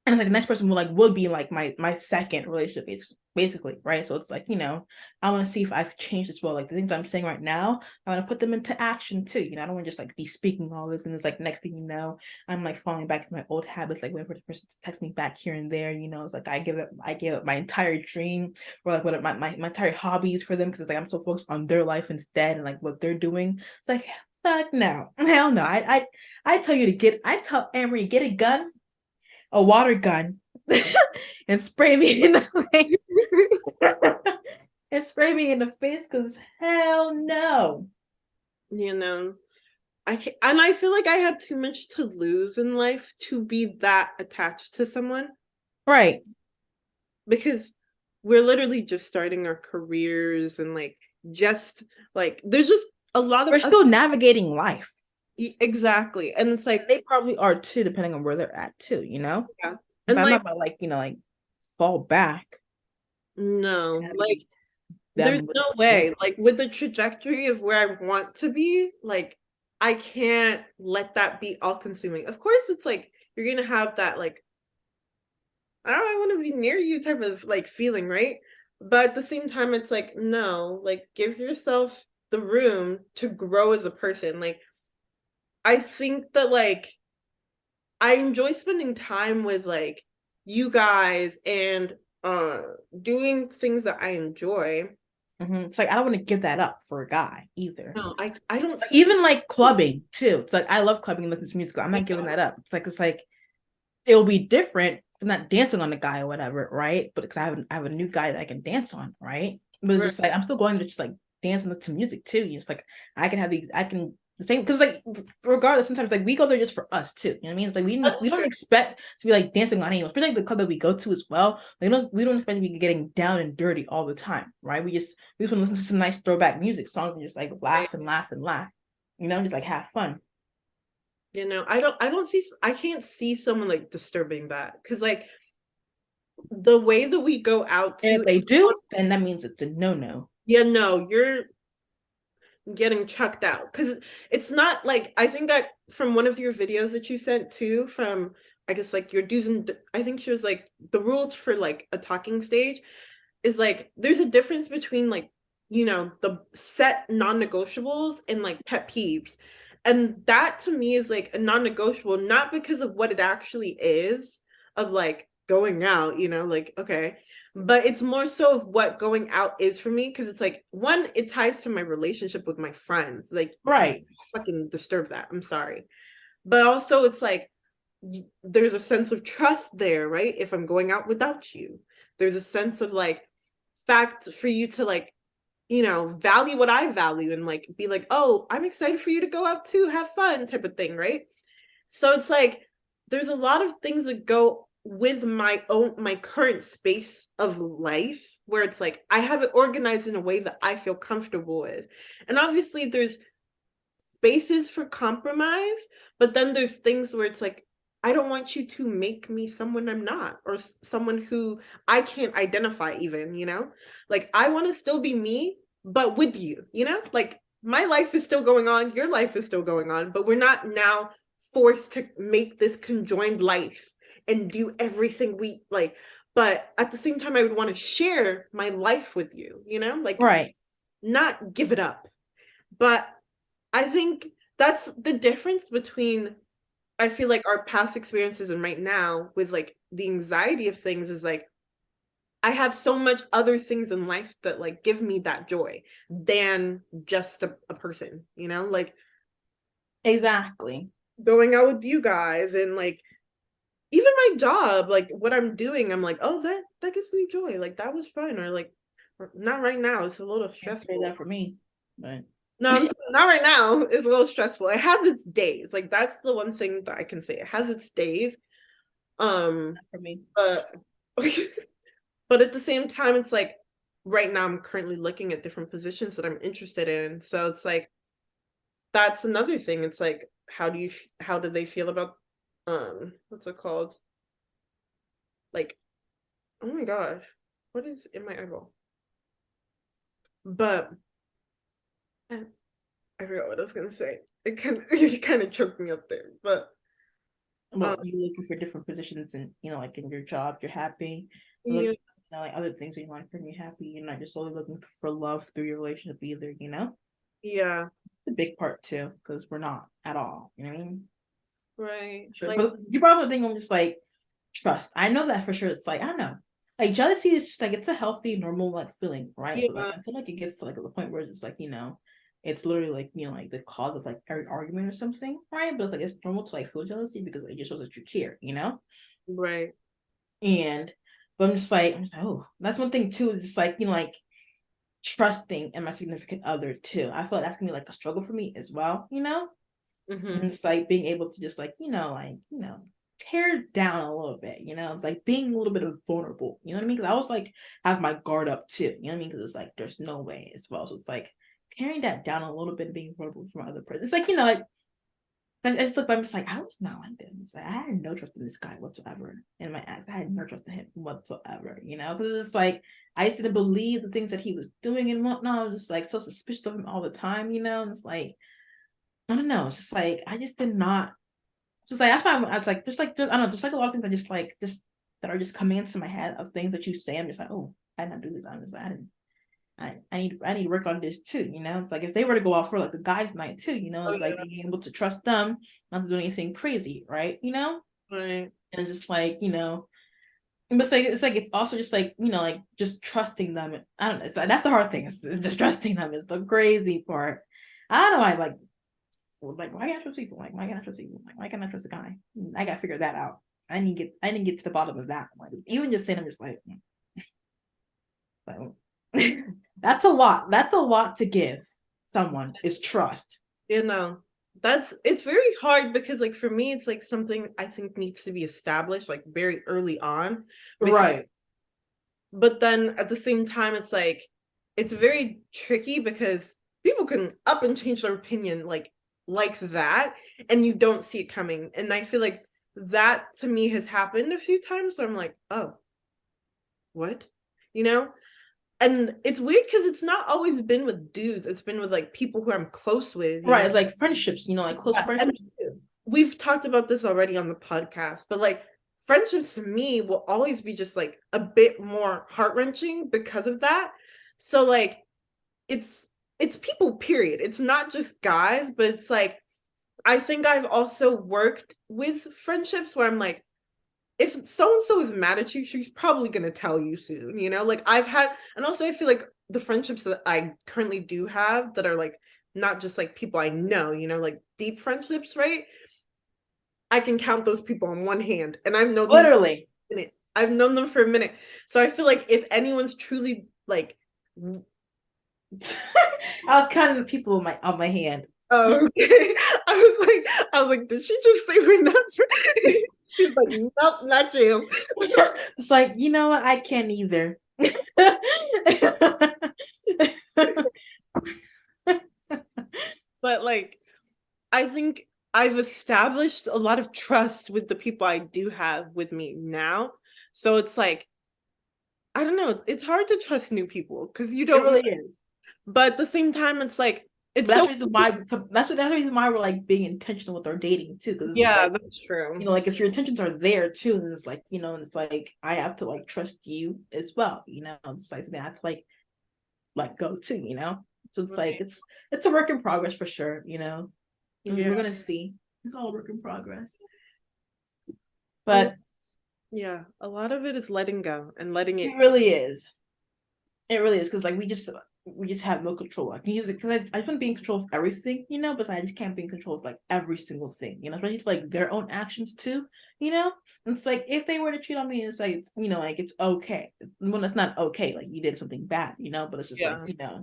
And it's like the next person will be like my second relationship basically, right? So it's like, I want to see if I've changed as well. Like the things I'm saying right now, I want to put them into action too. I don't want to just like be speaking all this and it's like next thing you know, I'm like falling back to my old habits, like waiting for the person to text me back here and there. It's like I give up my entire dream or like what my entire hobbies for them because it's like I'm so focused on their life instead and like what they're doing. It's like fuck no, hell no. I tell you to I tell Amory get a gun, a water gun, and spray me in the face. And spray me in the face because hell no. You know, I can and I feel like I have too much to lose in life to be that attached to someone Right. because we're literally just starting our careers and like just like there's just a lot of We're us still navigating life. exactly. And it's like They probably are too, depending on where they're at too, yeah. If And I'm like not about like, like fall back, no, like there's them with no way. Like with the trajectory of where I want to be, like I can't let that be all consuming. Of course it's like you're gonna have that like I don't I want to be near you type of like feeling, right? But at the same time, it's like, no, like give yourself the room to grow as a person. Like I think that like I enjoy spending time with like you guys and uh doing things that I enjoy. It's like I don't want to give that up for a guy either. No, I don't Like, see even like clubbing too. It's like I love clubbing and listening to music. I'm not giving that up. It's like it'll be different. I'm not dancing on the guy or whatever, right? But because I have a new guy that I can dance on, right? But it's right, just like I'm still going to just like dance to music too. It's like I can the same because like regardless, sometimes like we go there just for us too. You know what I mean? It's like we that's don't true. expect to be like dancing on anyone, especially like the club that we go to as well. Like we don't expect to be getting down and dirty all the time, right? We just want to listen to some nice throwback music songs and just like Right. laugh and laugh and laugh. Just like have fun. I can't see someone like disturbing that because like the way that we go out And if to they do, then that means it's a no-no. yeah, no, you're getting chucked out because it's not like I think that from one of your videos that you sent too from I guess like your do's and I think she was like the rules for like a talking stage is like there's a difference between like the set non-negotiables and like pet peeves, and that to me is like a non-negotiable not because of what it actually is of like going out, like okay, but it's more so of what going out is for me because it's like one, it ties to my relationship with my friends, like you Right. fucking disturb that, I'm sorry, but also it's like there's a sense of trust there, right? If I'm going out without you, there's a sense of like fact for you to like value what I value and like be like, oh, I'm excited for you to go out too, have fun type of thing, right? So it's like there's a lot of things that go with my current space of life where it's like I have it organized in a way that I feel comfortable with. And obviously there's spaces for compromise, but then there's things where it's like I don't want you to make me someone I'm not or someone who I can't identify even, like I want to still be me but with you, like my life is still going on, your life is still going on, but we're not now forced to make this conjoined life and do everything we like. But at the same time, I would want to share my life with you, like Right. not give it up. But I think that's the difference between, I feel like, our past experiences and right now with like the anxiety of things is like I have so much other things in life that like give me that joy than just a person, like Exactly. going out with you guys and like even my job, like what I'm doing, I'm like, oh, that gives me joy. Like that was fun. Or like not right now. It's a little Can't say stressful. that for me, but No, I'm saying not right now. It's a little stressful. It has its days. Like that's the one thing that I can say. It has its days. not for me. But but at the same time, it's like right now I'm currently looking at different positions that I'm interested in. So it's like that's another thing. It's like how do they feel about what's it called? Like, oh my gosh, what is in my eyeball? But I, I forgot what I was gonna say. It kind of choked me up there. But Well, um you looking for different positions and like in your job, you're happy. You're yeah, looking like other things that you want to bring you happy. You're not just only looking for love through your relationship either, yeah, The big part too, because we're not at all. You know what I mean? right. Sure. Like But you brought up the thing I'm just like trust. I know that for sure. It's like, I don't know. Like jealousy is just like it's a healthy, normal like feeling, right? But like yeah, until like it gets to like the point where it's like, it's literally like, like the cause of like every argument or something, right? But it's like it's normal to like feel jealousy because it just shows that you care. right. And but I'm just like, oh, that's one thing too. It's just like, like trusting in my significant other too. I feel like that's gonna be like a struggle for me as well. And Mm-hmm. it's like being able to just like, tear down a little bit, it's like being a little bit of vulnerable, you know what I mean? Because I was like have my guard up too, you know what I mean? Because it's like there's no way as well. So it's like tearing that down a little bit and being vulnerable from other person. It's like, like I just look, I'm just like, I was not like this. Like, I had no trust in this guy whatsoever. In my ex, I had no trust in him whatsoever, because it's like I used to believe the things that he was doing and whatnot. I was just like so suspicious of him all the time, and it's like I don't know. It's just like I just did not. It's just like I was like, I don't know. There's like a lot of things I just like just that are just coming into my head of things that you say. I'm just like, oh, I did not do this. I'm just, I didn't. I need to work on this too. It's like if they were to go out for like a guys' night too. Oh It's like yeah, being able to trust them not to do anything crazy, right? right. And it's just like but it's also just like like just trusting them. I don't know. That's the hard thing. It's just trusting them is the crazy part. I don't know. I like why can't I trust people? Like why can't I trust people? Like why can't I trust a guy? I gotta figure that out. I didn't get to the bottom of that one. Even just saying I'm just like that's a lot. That's a lot to give someone is trust. You know, it's very hard because like for me it's like something I think needs to be established like very early on because Right. but then at the same time it's like it's very tricky because people can up and change their opinion like that and you don't see it coming. And I feel like that to me has happened a few times where I'm like, oh, what? You know? And it's weird because it's not always been with dudes. It's been with like people who I'm close with. Right. It's like friendships, like close And friendships too. we've talked about this already on the podcast, but like friendships to me will always be just like a bit more heart-wrenching because of that. So like it's it's people period. It's not just guys, but it's like I think I've also worked with friendships where I'm like if so and so is mad at you, she's probably going to tell you soon. Like I've had, and also I feel like the friendships that I currently do have that are like not just like people I know, like deep friendships, right? I can count those people on one hand, and I've known them for Literally. a minute. I've known them for a minute. So I feel like if anyone's truly like, I was counting the people on my hand. oh, okay. I was like, did she just say we're not friends? She's like, nope, not you. It's like, you know what? I can't either. But like, I think I've established a lot of trust with the people I do have with me now. So it's like, I don't know, it's hard to trust new people because you It don't know. really is. But at the same time, it's like It's But so that's the reason why we're like being intentional with our dating too, because it's yeah, like, that's true. like if your intentions are there too, and it's like, and it's like I have to like trust you as well, it's like I have to like go too, so it's like Right. it's a work in progress for sure, we're Yeah. gonna see. It's all a work in progress, A lot, but yeah, a lot of it is letting go and letting it it. really is. It really is, because like we just have no control. Like because I just want to be in control of everything, but I just can't be in control of like every single thing, especially to, like their own actions too, And it's like if they were to cheat on me, it's like like it's okay. When it's not okay, like you did something bad, but it's just like Yeah.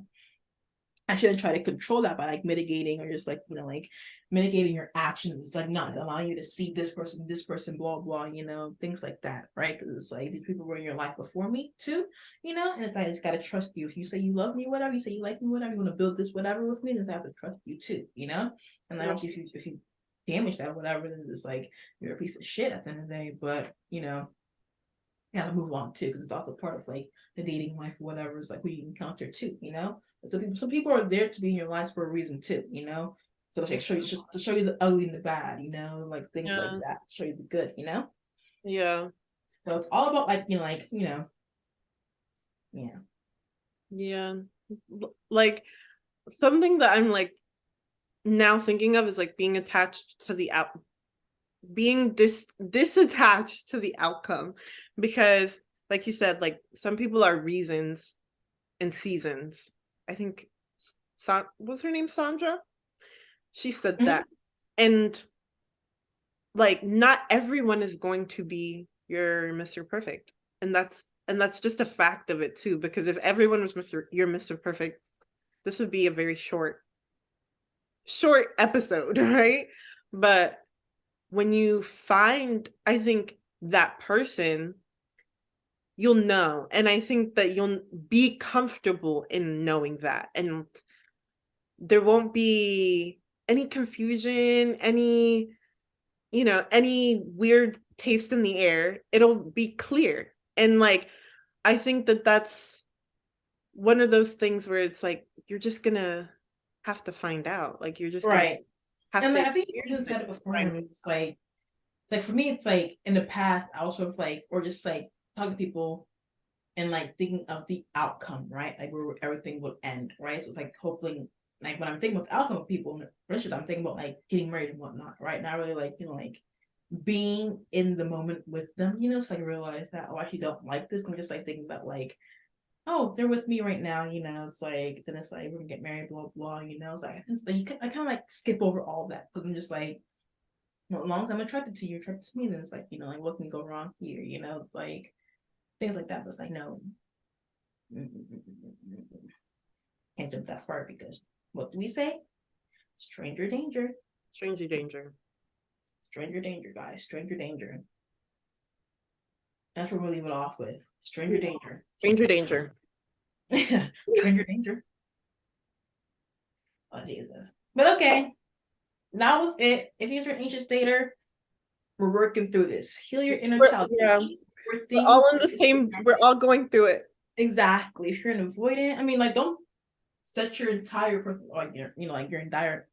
I shouldn't try to control that by like mitigating or just like like mitigating your actions. It's like not allowing you to see this person, blah blah, things like that, right? Because it's like these people were in your life before me too, and it's like I just gotta trust you. If you say you love me, whatever, you say you like me, whatever, you want to build this whatever with me, then I have to trust you too, And then obviously if you damage that whatever, then it's like you're a piece of shit at the end of the day. But gotta move on too, because it's also part of like the dating life, whatever. It's like who you encounter too. So some people are there to be in your lives for a reason too. So like show you just to show you the ugly and the bad, like things like Yeah. that, show you the good. Yeah. So it's all about like yeah. Yeah. Like something that I'm like now thinking of is like being attached to the out being disattached to the outcome, because like you said, like some people are reasons and seasons. I think what's her name, Sandra? She said Mm-hmm. that. And like not everyone is going to be your Mr. Perfect. And that's just a fact of it too, because if everyone was your Mr. Perfect, this would be a very short episode, right? But when you find, I think, that person, you'll know. And I think that you'll be comfortable in knowing that. And there won't be any confusion, any weird taste in the air. It'll be clear. And like, I think that that's one of those things where it's like, you're just gonna have to find out. Like, you're just gonna Right. have And to I think you experience even it said it to find before. It's like for me, it's like in the past, I was sort of like, or just like talking to people and like thinking of the outcome, right? Like where everything would end, right? So it's like hopefully, like when I'm thinking about the outcome of people in relationships, I'm thinking about like getting married and whatnot, right? Not really like like being in the moment with them, so I realize that I actually don't like this. I'm just like thinking about like, oh, they're with me right now, It's like then it's like we're gonna get married, blah blah, It's like I kind of like skip over all that because I'm just like, well, as long as I'm attracted to you, you're attracted to me, then it's like like what can go wrong here, It's like things like that. But it's like no, can't jump that far because what do we say? Stranger danger. stranger danger. Stranger danger, guys. Stranger danger. That's what we'll leave it off with. Stranger danger. Stranger danger. Stranger danger. Oh Jesus. But okay. That was it. If you're an anxious dater, we're working through this. Heal your inner child. Yeah, we're Things. all in the same, we're all going through it. Exactly. If you're an avoidant, I mean, like, don't set your entire like like your entire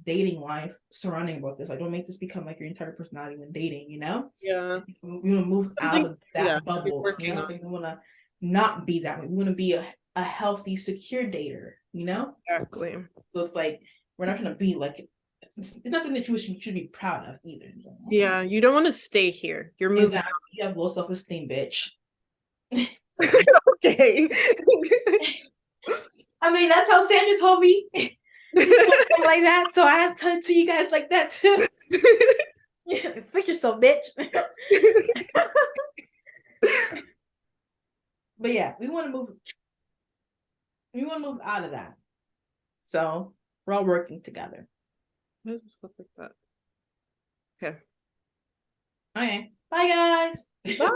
dating life surrounding about this. Like, don't make this become like your entire personality when dating. Yeah. You want to move out Something, of yeah, that we're bubble. working on. So you want to not be that way. We want to be a healthy, secure dater. Exactly. So it's like we're not trying to be like it's not something that you should be proud of either. Yeah, you don't want to stay here. You're moving. Exactly. You have low self-esteem, bitch. Okay. I mean, that's how Sandra told me. Like that, so I have to you guys like that too. Fix yourself, bitch. But yeah, we want to move. We want to move out of that. So we're all working together. Okay. Okay. Bye, guys. Bye.